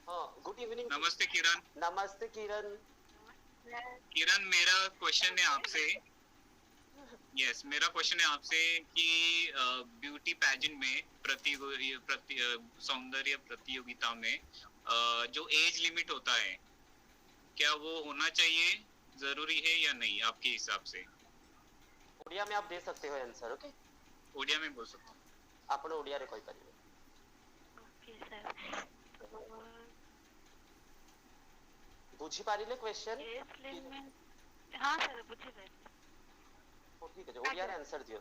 हाँ गुड इवनिंग नमस्ते किरण किरण मेरा क्वेश्चन है आपसे मेरा क्वेश्चन है आपसे कि ब्यूटी पैजेंट में सौंदर्य प्रतियोगिता में जो एज लिमिट होता है क्या वो होना चाहिए जरूरी है या नहीं आपके हिसाब से ओडिया में आप दे सकते हो आंसर ओके ओडिया में बोल सकता हूँ आपण ओडिया रे कोई परिबे ओके सर बुझी पारिले क्वेश्चन हां सर बुझी पारि ओ ठीक है ओडिया रे आंसर दियो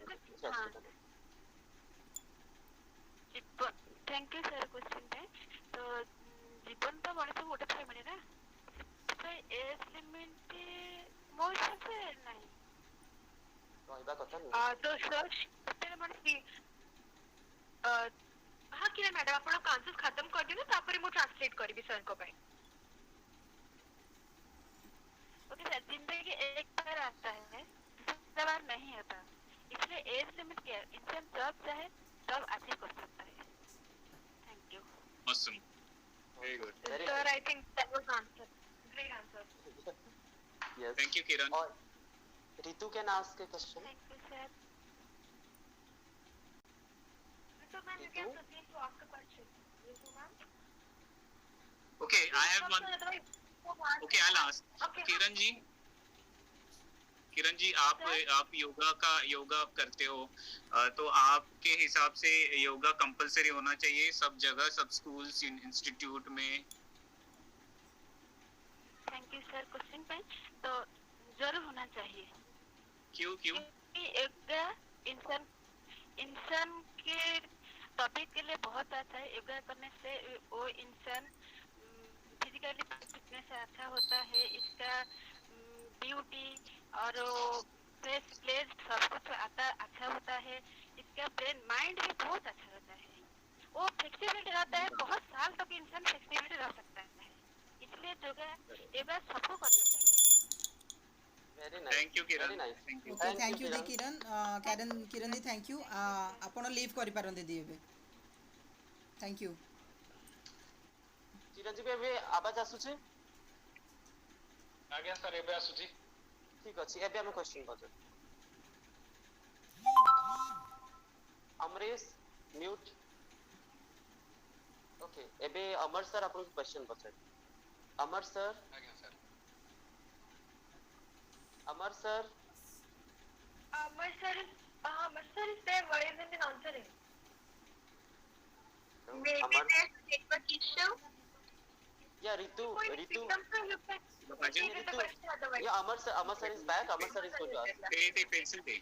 थैंक यू सर क्वेश्चन पे तो जीवन तो मଣିଷ ଗୋଟେ ଥର ମିଳେ ନା तो एज लिमिट मो हिसाब से नहीं कहबा କଥା नहीं तो सर्च तेरे मन की हां कि मैडम आपण आंसर खत्म कर दियो तापर मु ट्रांसलेट करबी सर को भाई ओके सर जिंदगी एक बार आता है दूसरा बार नहीं आता इसलिए एज लिमिट क्या इंसान जब चाहे तब अचीव कर सकता है thank you awesome very good sir I think that was answer great answer yes thank you Kiran और Ritu can ask a question thank you sir Ritu ma'am you can proceed to ask a question Ritu ma'am okay I have one okay I will ask Kiran ji आप योगा करते हो तो आपके हिसाब से yoga compulsory होना चाहिए सब जगह सब स्कूल्स इंस्टीट्यूट में थैंक यू सर क्वेश्चन पे तो जरूर होना चाहिए क्यों योगा इंसान के टॉपिक के लिए बहुत अच्छा है योगा करने से वो इंसान फिजिकली फिटनेस अच्छा होता है इसका ब्यूटी और फेस प्लेस सब कुछ अच्छा होता है इसका ब्रेन माइंड भी बहुत अच्छा रहता है वो फ्लेक्सिबिलिटी रहता है बहुत साल तक इंसान फ्लेक्सिबिलिटी रह सकता है इसलिए योगा सबको करना चाहिए very nice thank you Kiran okay thank you the Kiran Kiran the thank you आपण लीव करि पारंते दी एबे थैंक यू चिरंजीवी एबे आवाज आसुचे आज्ञा सर एबे आसुची ठीक अछि एबे हम क्वेश्चन पछ अमरेश म्यूट ओके एबे अमर सर आपन क्वेश्चन पछ अमर सर आज्ञा sir Amar sir is there why isn't it answering maybe there's a network issue yeah Ritu yeah Amar sir is back Amar sir is going to ask they pencil they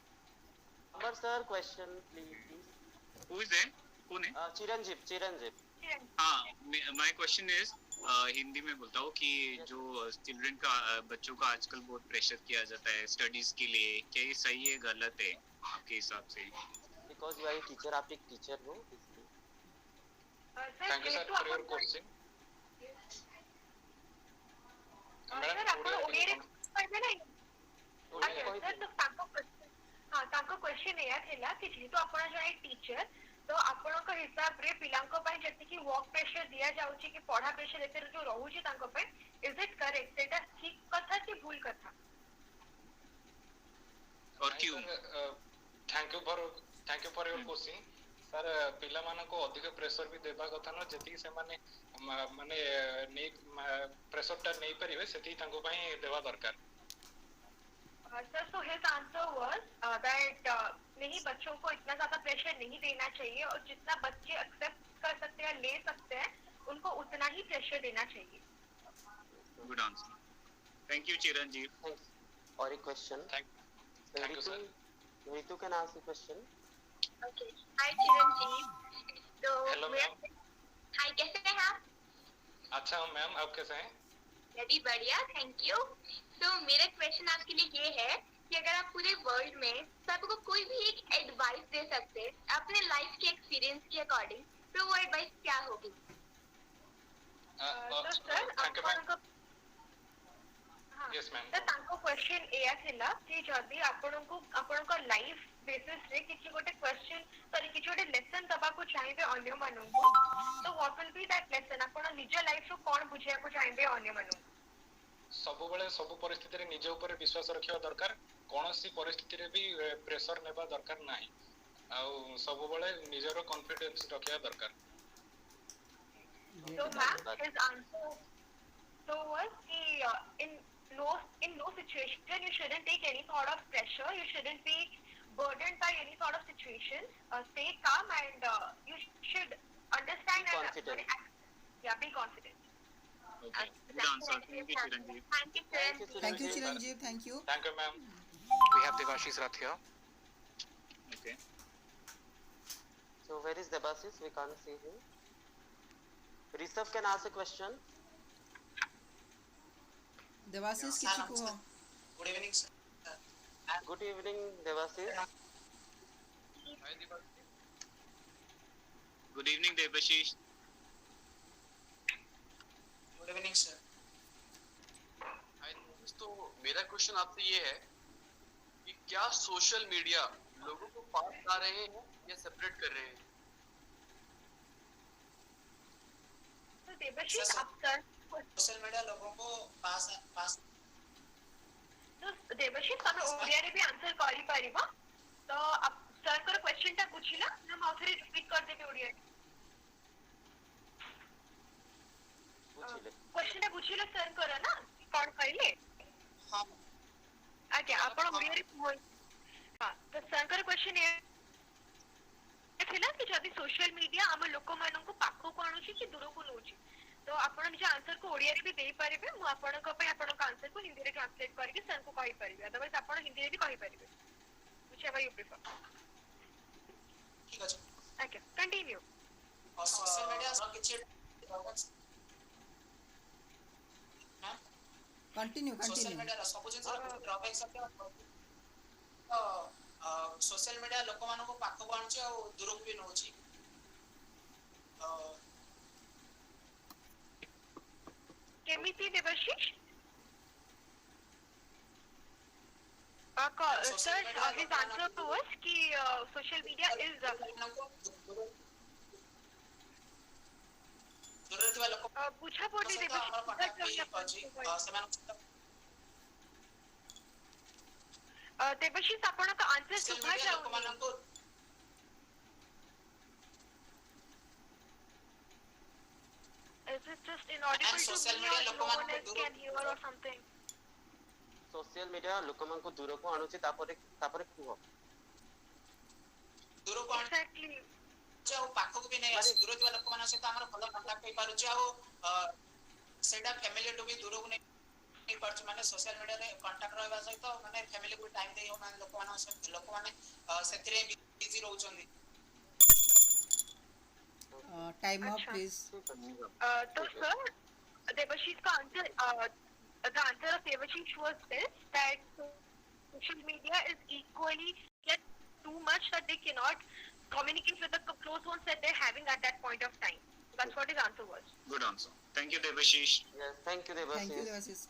Amar sir question please who is there कौन है चिरंजीव हाँ my question is Hindi में बोलता हूँ कि जो children का बच्चों का आजकल बहुत प्रेशर किया जाता है स्टडीज के लिए क्या ये सही है गलत है आपके हिसाब से because you are a teacher आप एक टीचर हो thank you sir for your question sir आपण ओडिया कहबे नै सर तो ताको क्वेश्चन एया थिला कि जेतु आपण जने टीचर तो आपण को हिसाब रे पिलांको पय जति कि वर्क प्रेशर दिया जाउची कि पढ़ा प्रेशर एते जो रहउची तांको पय इज इट करेक्ट सेटा ठीक कथा कि भूल कथा और क्यों thank you for your question sir पिला माने को अधिक प्रेशर भी देबा कथा न जति से माने प्रेशर टा नहीं परिबे सेति तांको पय देबा दरकार sir so his answer was that नहीं बच्चों को इतना ज्यादा प्रेशर नहीं देना चाहिए और जितना बच्चे एक्सेप्ट कर सकते हैं ले सकते हैं उनको उतना ही प्रेशर देना चाहिए good answer Thank you, Chiranjeev. Thanks. Or a question? Thank you, sir. Ritu can ask a question. Okay. Hi Chiranjeev. So Hello, ma'am. Hi, कैसे हैं आप? अच्छा हूँ मैम, आप कैसे हैं? मैं भी बढ़िया, थैंक यू। तो मेरा क्वेश्चन आपके लिए ये है कि अगर आप पूरे वर्ल्ड में सबको कोई भी एक एडवाइस दे सकते अपने लाइफ के एक्सपीरियंस के अकॉर्डिंग, तो वो एडवाइस क्या होगी? तो सर आपको Yes, ma'am. ତ ତାଙ୍କ କ୍ୱେଶ୍ଚନ ଏଇଆ ଥିଲା କି ଯଦି ଆପଣଙ୍କ ଲାଇଫ ବେସିସ ରେ କିଛି ଗୋଟେ କ୍ୱେଶ୍ଚନ କିଛି ଗୋଟେ ଲେସନ ଦବାକୁ ଚାହିଁବେ ଅନ୍ୟମାନଙ୍କୁ, ତ what will be that lesson? ଆପଣ ନିଜ ଲାଇଫ ରୁ କଣ ବୁଝିବାକୁ ଚାହିଁବେ ଅନ୍ୟମାନଙ୍କୁ? ସବୁବେଳେ ସବୁ ପରିସ୍ଥିତିରେ ନିଜ ଉପରେ ବିଶ୍ୱାସ ରଖିବା ଦରକାର, କୌଣସି ପରିସ୍ଥିତିରେ ବି ପ୍ରେସର ନେବା ଦରକାର ନାହିଁ, ଆଉ ସବୁବେଳେ ନିଜର କନଫିଡେନ୍ସ ରଖିବା ଦରକାର। So ma'am, his answer was in no situation you shouldn't take any sort of pressure, you shouldn't be burdened by any sort of situation, stay calm and you should understand Be and confident. be confident. Okay. Good answer. Thank you, Chiranjeev. Thank you, Chiranjeev. Thank you. Thank you, ma'am. We have Devashish Rath here. Okay. So where is Debasis? We can't see him. Rishabh can ask a question. Debashish किसी को good evening sir. Good evening, Debasis. Good evening, Debashish. Good evening sir. तो मेरा question आपसे ये है कि क्या social media लोगों को पास ला रहे हैं या सेपरेट कर रहे हैं? तो देवशीष आप सर सोशल मीडिया लोगों को पास तो देवशीष तमे ओडिया रे भी आंसर करि परिबो, तो आप सर को क्वेश्चन टा बुझिला हम आउथरे रिपीट कर देबे ओडिया क्वेश्चन टा बुझिला सर करो ना कोन कहले? हां आज्ञा आपण ओडिया रे हां तो सर को क्वेश्चन ये थिला कि जदी सोशल मीडिया हम लोक मानन को पाखो को आणुची कि दूर को नउची, तो आपण निज आंसर को ओडिया रे भी देई परिबे, मु आपण को पे आपण का आंसर को हिंदी रे ट्रांसलेट करके सर को कहि परिबे, अदरवाइज आपण हिंदी रे भी कहि परिबे, व्हिच एवर यू प्रेफर। ठीक अछि ओके कंटिन्यू। और सोशल मीडिया सब किछि कंटिन्यू सोशल मीडिया सब जिंस ड्रॉबैक सब तो सोशल मीडिया लोक मानन को पाखो को आणुची और दूर को भी नउची। केमिति Debashish? Sir his answer to us कि social media is बुझा पड़ी देवशीष आपण का आंसर सुभा जाऊ Is it just inaudible to me or no one else can hear or something? Social media लोकमान को दूर को आणुची तापरे कुहो दूर को एक्जेक्टली जो पाखो को भी नहीं आसी दूर दिवा लोकमान से हमर भलो कांटेक्ट होई पारु जाओ सेटा फैमिली टू भी दूर को नहीं पारछु, माने सोशल मीडिया रे कांटेक्ट रहबा सहित माने फैमिली को टाइम देई हो माने लोकमान सेतिरे बिजी रहउछन्दी। Time up please. तो सर देवशीष का answer the answer of Devashish was this, that social media is equally yet too much that they cannot communicate with the close ones that they're having at that point of time. That's what his answer was. Good answer. Thank you, Debashish. Yes, thank you, Debasis. Thank you, Debasis.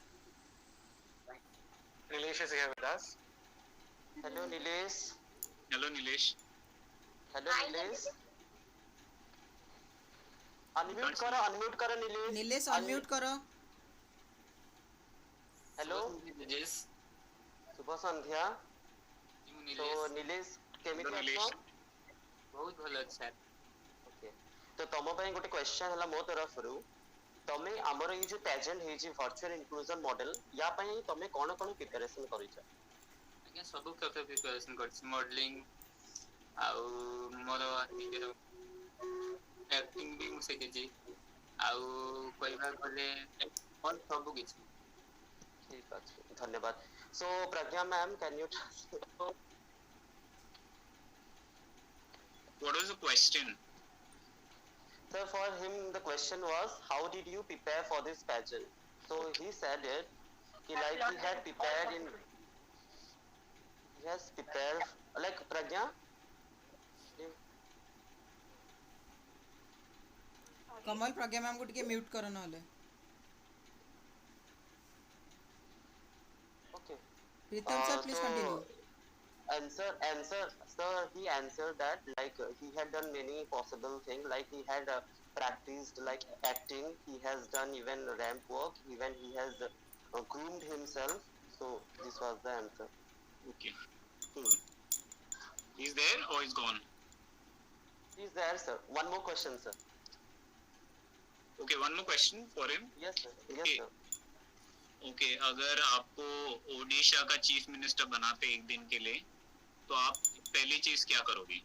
Nilesh is here with us. Hello, Nilesh. Hello, Nilesh. Hello, Nilesh. Unmute करो Nilesh. Nilesh unmute करो. Hello Nilesh, शुभ संध्या। तो निलेश केमिति अछो? बहुत भलो अच्छा। Okay तो तम पई गोटे क्वेश्चन हला मो तरफ रु तमे हमर ई जो पेजेंट हे जी वर्चुअल इंक्लूजन मॉडल या पई तमे कोन कोन प्रिपरेशन करिछ? आगे सब कते प्रिपरेशन करछि, मॉडलिंग आउ मोर निजेर एक्टिंग भी मु सिखिछि आउ कहबा गले और सब किछि। ठीक है, धन्यवाद. So Pragya ma'am, can you translate? What was the question? So for him the question was, how did you prepare for this pageant? So he said it, he had prepared in, he has prepared like Pragya. Kamal Pragya ma'am को टिके mute करो नहले. Okay. Pritam sir please continue. Answer, sir, he answered that he had done many possible things, like he had practiced like acting, he has done even ramp work, even he has groomed himself. So this was the answer. Okay, cool. He's there or he's gone? He's there, sir. One more question, sir. Okay, one more question for him. Yes, sir. Okay. Yes, sir. Okay, अगर आपको ओडिशा का chief minister बनाते एक दिन के लिए, तो आप पहली चीज क्या करोगे?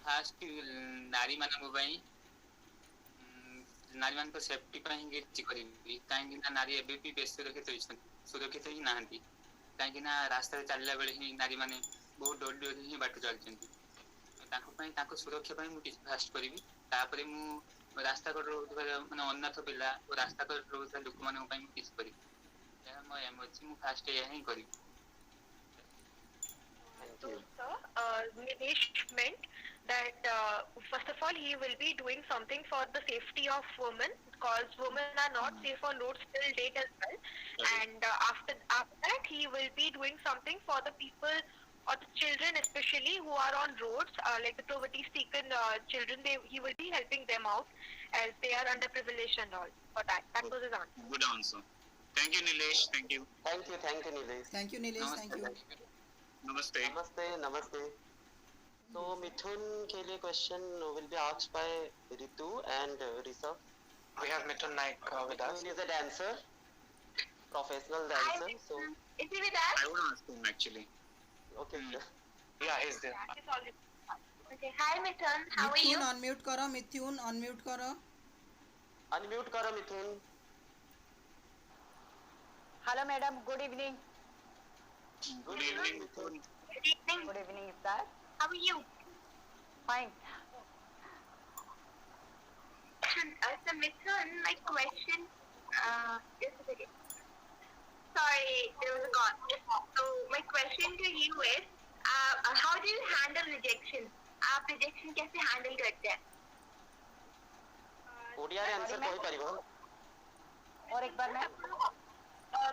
फास्ट नारी मानक ପାଇଁ नारी मान को सेफ्टी ପାଇଁ କିଛି କରିବି, କାହିଁକି ନା ନାରୀ ଏବେ ବି ବେଶୀ ସୁରକ୍ଷିତ ହିଁ ନାହାନ୍ତି, କାହିଁକି ନା ରାସ୍ତାରେ ଚାଲିଲା ବେଳେ ହିଁ ନାରୀ ମାନେ ବହୁତ ଡରି ଡରି ହିଁ ବାଟ ଚାଲିଛନ୍ତି. ତାଙ୍କ ପାଇଁ ତାଙ୍କ ସୁରକ୍ଷା ପାଇଁ ମୁଁ କିଛି ଫାଷ୍ଟ କରିବି. ତାପରେ ମୁଁ ରାସ୍ତା କଡ଼ ରହୁଥିବା ମାନେ ଅନାଥ ପିଲା ଓ ରାସ୍ତା କଡ଼ ରହୁଥିବା ଲୋକମାନଙ୍କ ପାଇଁ ମୁଁ କିଛି କରିବି. ଏହା ମୋ ଏମ୍ ଅଛି, ମୁଁ ଫାଷ୍ଟ ଏହା ହିଁ କରିବି. So, sir, Nilesh meant that first of all he will be doing something for the safety of women, because women are not safe on roads till date as well. And after that he will be doing something for the people or the children especially who are on roads, like the poverty stricken children. He will be helping them out as they are underprivileged and all. For that was his answer. Good answer. Thank you, Nilesh. Thank you. Thank you, Nilesh. Thank you, Nilesh. Thank you. Namaste. Namaste. So Mithun के लिए question will be asked by Ritu and Rishabh. We have Mithun Naik with us. Mithun is a dancer, professional dancer. So is he with us? I would ask him actually. Okay, sir. Yeah, he's there. Okay, hi Mithun, how are you? Mithun unmute करो. मिथुन unmute करो. Unmute करो Mithun. Hello madam, good evening. Good evening, Mithun. Good evening. Good evening, sir. How are you? Fine. So Mithun, my question, just a second. Sorry, there was a call. So my question to you is, how do you handle rejection? आप rejection कैसे handle करते हैं? ओडिया रे answer कोई परिबो. और एक बार मैं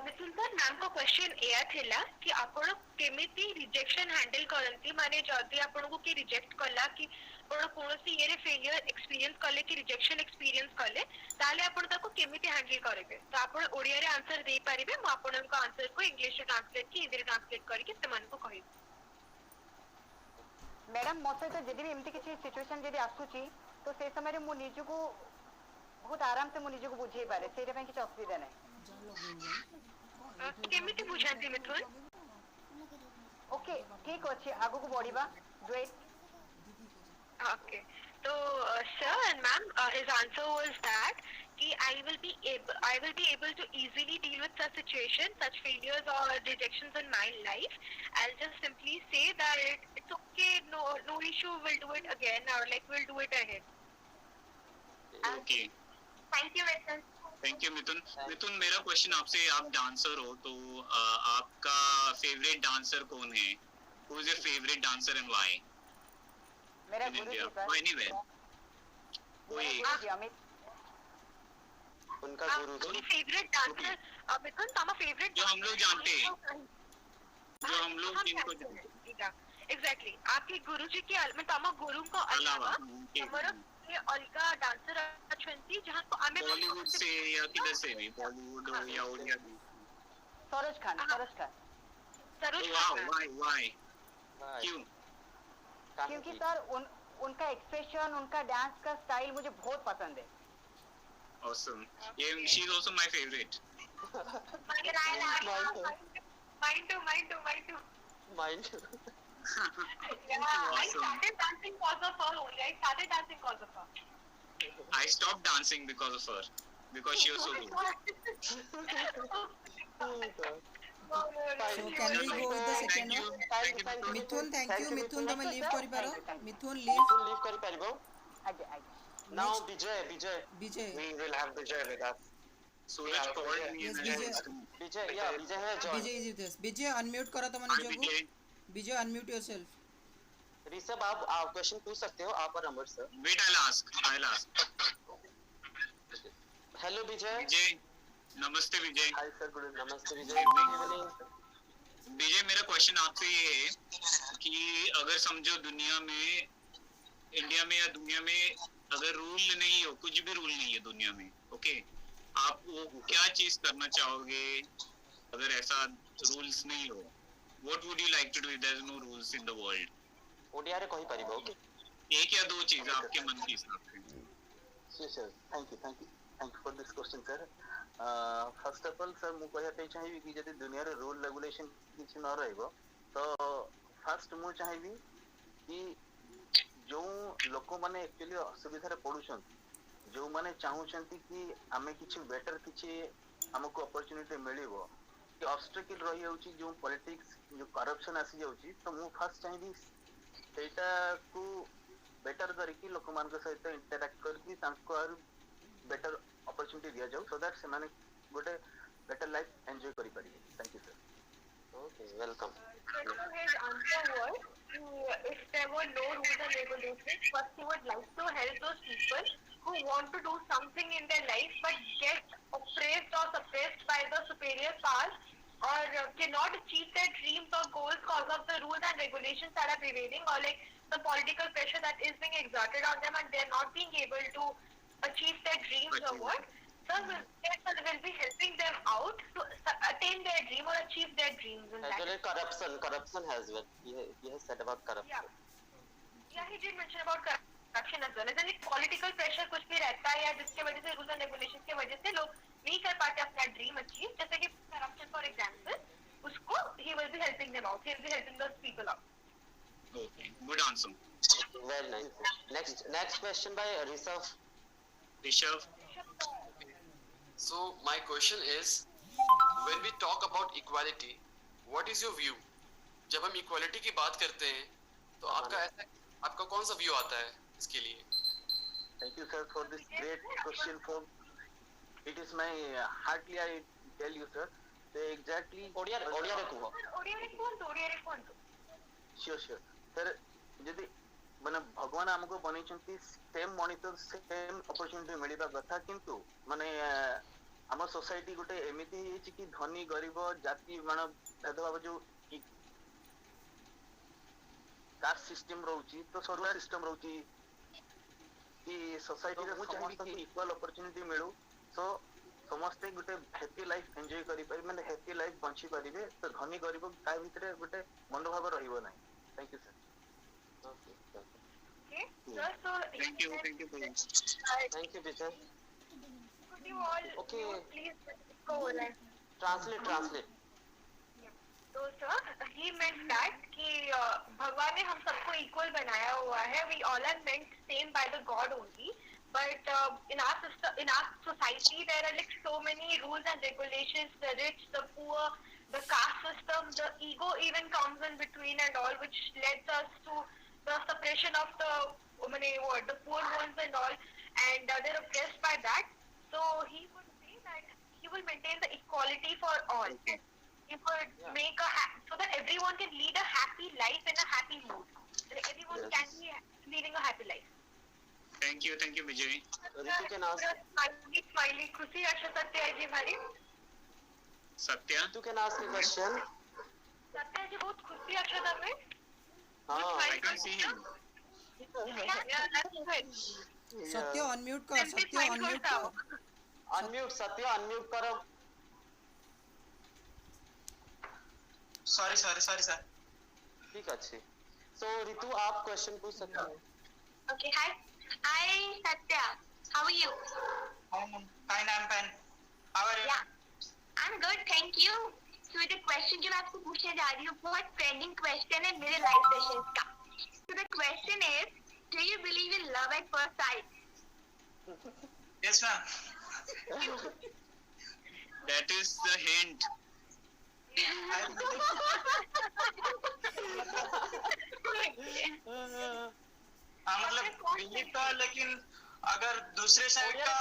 मिथुन sir ma'am को क्वेश्चन एया थिला कि आपण केमिति रिजेक्शन हैंडल करंती, माने जदी आपण को के रिजेक्ट कला कि आपण कोनोसी ये रे फेलियर एक्सपीरियंस कले कि रिजेक्शन एक्सपीरियंस कले ताले आपण ताको केमिति हैंडल करबे. तो आपण ओडिया रे आंसर दे परिबे, म आपण को आंसर को इंग्लिश रे ट्रांसलेट कि हिंदी रे ट्रांसलेट करके सेमान को कहि. मैडम मो सहित जदि भी एमती किसी सिचुएशन जदि आसुची तो से समय रे मु निजु को बहुत आराम से मु निजु को बुझेई पारे, सेरे ପାଇଁ କିଛି ଅସୁବିଧା ନାହିଁ. केमिति बुझाती मिथुन? ओके ठीक अछि, आगु को बढ़िबा. Do it. Okay. So, sir and ma'am, his answer was that I will be able to easily deal with such situations, such failures or rejections in my life. I'll just simply say that it's okay, no issue, we'll do it again, or like we'll do it ahead. Okay. Thank you, Mithun. Thank you, Mithun. Mithun, मेरा question आपसे, आप dancer हो तो आपका favourite dancer कौन है? Who is your favorite dancer and why? मेरा In Guru India ji or anywhere? कोई एक. अमित. उनका गुरु जी. फेवरेट डांसर मिथुन, तमा फेवरेट जो हम लोग जानते हैं, जो हम लोग जिनको जानते हैं. एग्जैक्टली. आपके गुरु जी के में तमा गुरु को अलावा हमारा ये अलगा डांसर अछंती जहां को हमें बॉलीवुड से या किधर से भी, बॉलीवुड हो या ओडिया भी. सरोज खान. Why? क्यों? क्योंकि सर उनका एक्सप्रेशन, उनका डांस का स्टाइल मुझे बहुत पसंद है. Awesome. Yeah, she's also my favorite. Mine too. Yeah, I started dancing because of her only. I stopped dancing because of her. I stopped dancing because of her. because she was so good. So can we go with the second one? Mithun, thank you. Mithun, तमे leave करी पारो. Mithun, leave. leave करी पारिबो. Now Vijay. We will have Vijay with us. Suraj called me. Yes, and Vijay. Vijay है join. Vijay is with us. Vijay, unmute करो तम निजको. Vijay, unmute yourself. Rishabh आप question पूछ सकते हो आप और Amar sir. Wait, I'll ask. Hello Vijay. नमस्ते विजय. हाय सर, गुड नमस्ते विजय. विजय, मेरा क्वेश्चन आपसे ये है कि अगर समझो दुनिया में, इंडिया में या दुनिया में अगर रूल नहीं हो, कुछ भी रूल नहीं है दुनिया में, ओके, आप वो क्या चीज करना चाहोगे अगर ऐसा रूल्स नहीं हो? What would you like to do if there is no rules in the world? Odia रे कहि परिबो. ओके, एक या दो चीज आपके मन की हिसाब से. sir, thank you for this question, sir. First of all, sir, मु कहया पे चाहिबी कि जदि दुनिया रे रूल रेगुलेशन किछ न रहइबो तो फर्स्ट मु चाहिबी कि जो लोक माने एक्चुअली असुविधा रे पडुछन, जो माने चाहुछंती कि हमें किछ बेटर किछ हमको अपॉर्चुनिटी मिलिबो, कि ऑब्स्टेकल रही होची जो पॉलिटिक्स जो करप्शन आसी जाउची, तो मु फर्स्ट चाहिबी सेटा को बेटर करके लोक मान के सहित इंटरैक्ट करके तांको आर बेटर अपॉर्चुनिटी दिया जाऊ, सो दैट से माने गोटे बेटर लाइफ एंजॉय करि पारिबे. Thank you sir. Okay, welcome. So his answer was, if there were no rules and regulations, first he would like to help those people who want to do something in their life but get oppressed or suppressed by the superior powers, or cannot achieve their dreams or goals because of the rules and regulations that are prevailing, or like the political pressure that is being exerted on them and they're not being able to achieve their dreams or what. So will be helping them out to attain their dream or achieve their dreams in life. Actually, corruption has well. He has said about corruption. Yeah, he did mention about corruption as well. As in political pressure कुछ भी रहता है या जिसके वजह से rules and regulations के वजह से लोग नहीं कर पाते अपना dream achieve, जैसे कि corruption for example, उसको he will be helping them out. He will be helping those people out. Okay, good answer. Very nice. Next question by Rishabh. So my question is, when we talk about equality, what is your view? जब हम equality की बात करते हैं, तो आपका कौन सा view आता है इसके लिए? Thank you, sir, for this great question. It is my heartily I tell you, sir. The exactly. Odia रे कुहो. Sure. Sir, जदि माने भगवान हमको बनेचंती सेम मणित सेम अपॉर्चुनिटी मिलिबा कथा, किंतु माने हम सोसाइटी गोटे एमिति हिची कि धनी गरीब जाति माने भेदभाव जो कास्ट सिस्टम रहउची, तो सर्विस सिस्टम रहउची कि सोसाइटी रे समस्त इक्वल अपॉर्चुनिटी मिलु, सो समस्त गोटे हैप्पी लाइफ एंजॉय करि पारि, माने हैप्पी लाइफ बंची परिबे, तो धनी गरीब का भितरे गोटे मनोभाव रहिबो नै. Thank you sir. Okay, sir, so Thank you, Vijay. Thank you, Vijay. could you all please go and Translate. So sir, he meant that कि भगवान ने हम सबको equal बनाया हुआ है. We all are meant same by the God only. But in our system, in our society, there are like so many rules and regulations. The rich, the poor, the caste system, the ego even comes in between and all, which leads us to the suppression of the the poor ones and all, and they're oppressed by that. So he would say that he will maintain the equality for all. He would make so that everyone can lead a happy life in a happy mood. Like everyone can be leading a happy life. Thank you, Vijay. Ritu can ask. Smiley, खुशी अच्छा सत्य है जी भाई. Satya. Ritu can ask a question. सत्य जी बहुत खुशी अच्छा था मैं. I can see him. सत्य अनम्यूट कर. सत्य अनम्यूट करो. Sorry sir. ठीक अच्छे. So रितु आप क्वेश्चन पूछ सकते हो. Okay, hi Satya, how are you? I'm fine. How are you? Yeah, I'm good, thank you. So the question जो मैं आपको पूछने जा रही हूँ बहुत ट्रेंडिंग क्वेश्चन है मेरे लाइव सेशंस का. So the question is, do you believe in love at first sight? Yes ma'am. That is the hint. मतलब बिलीव तो है, लेकिन अगर दूसरे साइड का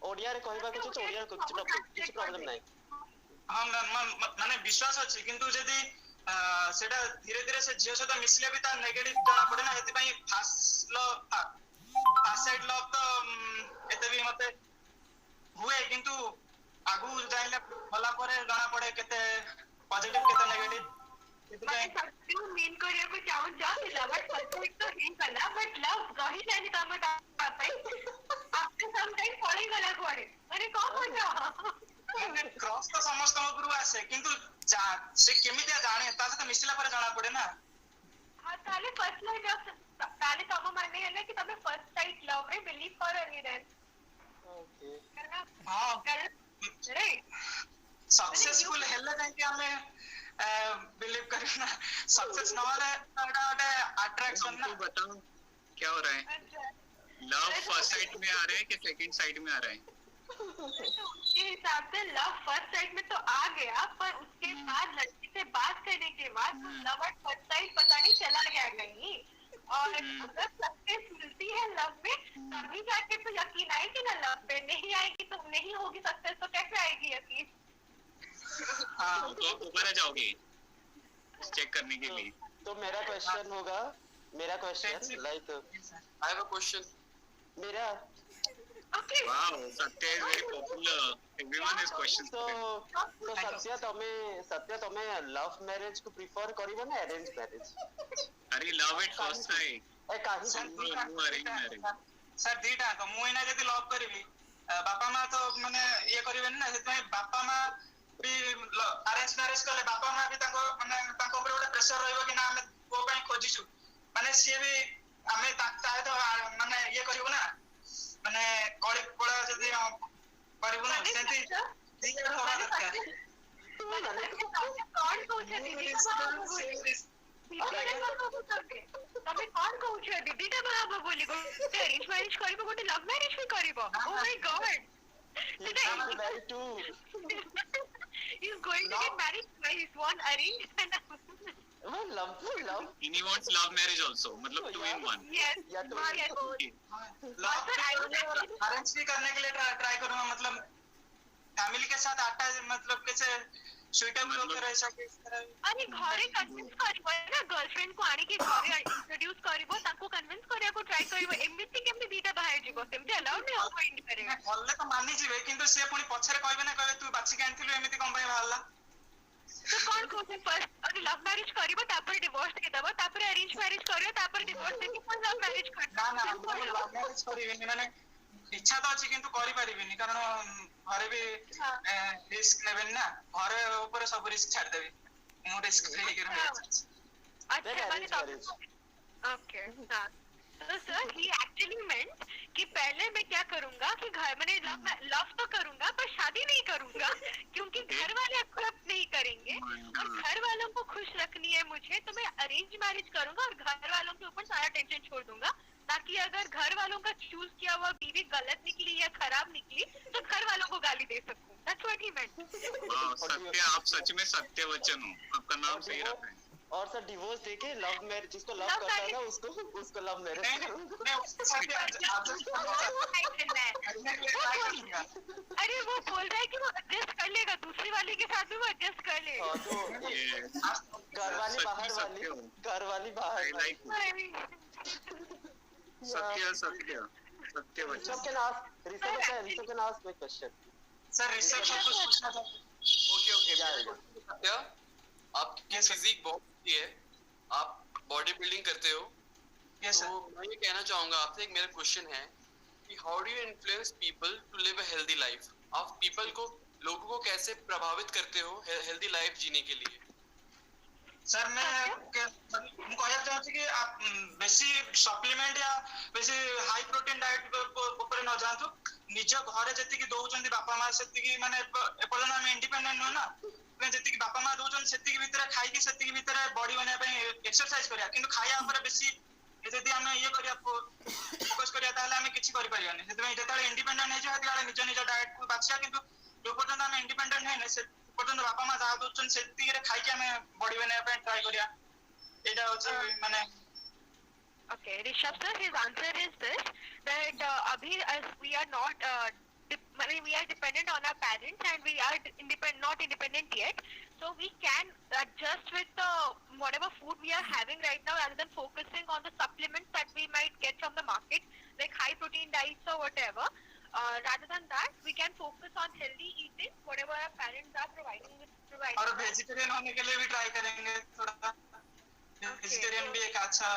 ओडिया रे कहबा कुछ ओडिया कुछ प्रॉब्लम नाही। हां माने विश्वास अछि, किंतु जदी सेटा धीरे धीरे से झियो सहित मिसले भी ता नेगेटिव जଣା पड़े ना, हेति पई फास्ट साइड लव तो एते भी मते हुए, किंतु आगु जाइले भला परे जଣା पड़े केते पॉजिटिव केते नेगेटिव। मैं मीन करिया को चाहूं जा लव एट फर्स्ट साइट तो ही कला, बट लव कहीं जानी तम पापे आफ्टर सम टाइम पड़ी गला कोड़े अरे कौन होता क्रॉस तो समस्त उपरु आसे, किंतु से केमितिया जाने ता से मिसला पर जाना पड़े ना। हां ताले फर्स्ट लाइन ऑफ ताले तम माने है कि तमे फर्स्ट साइट लव रे बिलीव करो नहीं देन ओके हां राइट सक्सेसफुल हेले जाय कि हमें बिलीव करना, सक्सेस न वाले एटा अट्रैक्शन ना। बताओ क्या हो रहा है? लव फर्स्ट साइट में आ रहा है कि सेकंड साइट में आ रहा है? उसके हिसाब से लव फर्स्ट साइट में तो आ गया, पर उसके बाद लड़की से बात करने के बाद लव एट फर्स्ट साइट पता नहीं चला गया कहीं। और अगर सक्सेस मिलती है लव में तभी जाके तो यकीन आएगी ना, लव पे नहीं आएगी तो नहीं होगी सक्सेस, तो कैसे आएगी यकीन? हाँ तो ऊपर जाओगे चेक करने के लिए। तो मेरा क्वेश्चन होगा, मेरा question like I have a question मेरा वाओ सत्य is very popular, everyone has questions. तो सत्य तमे लव मैरिज को प्रिफर करिवो ना अरेंज मैरिज? अरे लव एट फर्स्ट साइट ए काहे अरेंज मैरिज सर दीटा को मुई ना जदी लव करबी बापा मां तो माने ये करिवेन ना, सेतै बापा मां भी अरेंज मैरिज कले बापा मां भी ताको माने ताको ऊपर ଗୋଟେ प्रेशर रहइबो कि ना हमें को ପାଇଁ खोजिछु, माने से भी हमें ताहे तो माने ये करिवो ना, माने कଳି कोळा जदी करिवो ना सेंती दिया होबा दरकार। कौन पूछे दीदी तमे कौन कहउछ दीदी ता बाबा बोली गो अरेंज मैरिज करबो गोटे लव मैरिज भी करबो? Oh my God he's going to get married twice, one arranged and love and he wants love marriage also, मतलब 2 in 1। yes लव अरेंज भी करने के लिए ट्राई करूंगा, मतलब फैमिली के साथ अटैच मतलब कैसे सुइटेबल होकर रह सके इस तरह। अरे घरे कन्विंस करबो ना, गर्लफ्रेंड को आनी के घरे इंट्रोड्यूस करबो, ताको कन्विंस करिया को ट्राई करबो, एमिति केमति दीटा बाहर जीवो सेमति अलाउड नहीं हो इंड करे बोलले तो मानी जीवे, किंतु से पुनी पछरे कहबे ना, कहबे तू बाची के आनथिलु एमिति कोन भाई भाला। तो कौन कहते फर्स्ट अरे लव मैरिज करबो तापर डिवोर्स दे दबो, तापर अरेंज मैरिज करियो तापर डिवोर्स दे के लव मैरिज कर ना ना लव मैरिज करिवेनी, माने इच्छा तो अछि किंतु करि परिबिनी, कारण घरे भी रिस्क नेबेन ना, घरे ऊपर सब रिस्क छाड़ देबी, मु रिस्क फ्री के रहबे। अच्छा माने ओके हां तो सर ही एक्चुअली मेंट कि पहले मैं क्या करूंगा कि घर में लव तो करूंगा पर शादी नहीं करूंगा, क्योंकि घर वाले एक्सेप्ट नहीं करेंगे और घर वालों को खुश रखनी है मुझे, तो मैं अरेंज मैरिज करूंगा और घर वालों के ऊपर सारा टेंशन छोड़ दूंगा, ताकि अगर घर वालों का चूज किया हुआ बीवी गलत निकली या खराब निकली तो घर वालों को गाली दे सकूं। दैट्स व्हाट ही मेंट। वाह सत्य, आप सच में सत्य वचन हो, आपका नाम सही रखा है। और सर डिवोर्स देके लव मैरिज, जिसको लव करता है ना उसको लव मैरिज अरे वो बोल रहा है कि वो एडजस्ट कर लेगा, दूसरी वाली के साथ भी वो एडजस्ट कर लेगा। घर वाली बाहर सत्य सत्य सत्य वचन। Rishabh can ask my question. Sir Rishabh को कुछ पूछना था। ओके आपकी फिजिक बहुत अच्छी है, आप बॉडी बिल्डिंग करते हो। यस तो मैं ये कहना चाहूंगा आपसे, एक मेरा क्वेश्चन है कि how do you influence people to live a healthy life? आप लोगों को कैसे प्रभावित करते हो हेल्दी लाइफ जीने के लिए? सर मैं कहना चाहूँ कि आप बेसी सप्लीमेंट या बेसी हाई प्रोटीन डाइट ऊपर न जातु, निज घरे जति दौरान बापा माँ से माने एपर्यंत आम इंडिपेंडेंट नुह ना, जी बापा माँ दौरान से भितर खाई से भितर बॉडी बनवाई एक्सरसाइज करा, कि खाया बेसी ଯଦି ଆମେ ଇଏ କରିବା ଫୋକସ୍ କରିବା ତାହେଲେ ଆମେ କିଛି କରିପାରିବାନି। ସେଥିପାଇଁ ଯେତେବେଳେ ଇଣ୍ଡିପେଣ୍ଡେଣ୍ଟ ହେଇଯିବା ସେତେବେଳେ ନିଜ ନିଜ ଡାଏଟକୁ ବାଛିବା, କିନ୍ତୁ ଯୋଉ ପର୍ଯ୍ୟନ୍ତ ଆମେ ଇଣ୍ଡିପେଣ୍ଡେଣ୍ଟ ହେଇନେ ସେ ପର୍ଯ୍ୟନ୍ତ ବାପା ମା ଯାହା ଦଉଛନ୍ତି ସେତିକିରେ ଖାଇକି ଆମେ ବଡି ବନେଇବା ପାଇଁ ଟ୍ରାଏ କରିବା। ଏଇଟା ହଉଛି ମାନେ Okay, Rishabh sir, his answer is this, that abhi as we are not we are dependent on our parents and we are not independent yet, so we can adjust with whatever food we are having right now rather than focusing on the supplements that we might get from the market, like high protein diets or whatever. Rather than that, we can focus on healthy eating, whatever our parents are providing. और vegetarian होने के लिए भी try करेंगे थोड़ा। Vegetarian भी एक अच्छा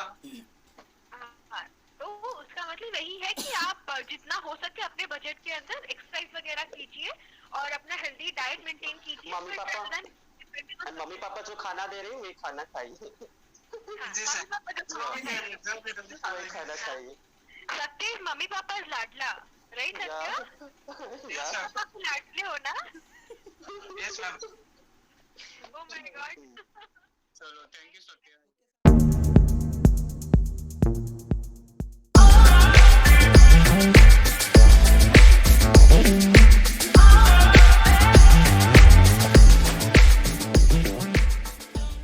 तो उसका मतलब यही है कि आप जितना हो सके अपने बजट के अंदर एक्सरसाइज वगैरह कीजिए और अपना हेल्दी डाइट मेंटेन कीजिए। मम्मी पापा जो खाना दे रहे हैं वही खाना खाइए। वही खाना खाइए। सत्य मम्मी पापा लाडला, राइट सत्य? लाडले हो ना? Yes ma'am. Oh my God. चलो थैंक यू सत्या।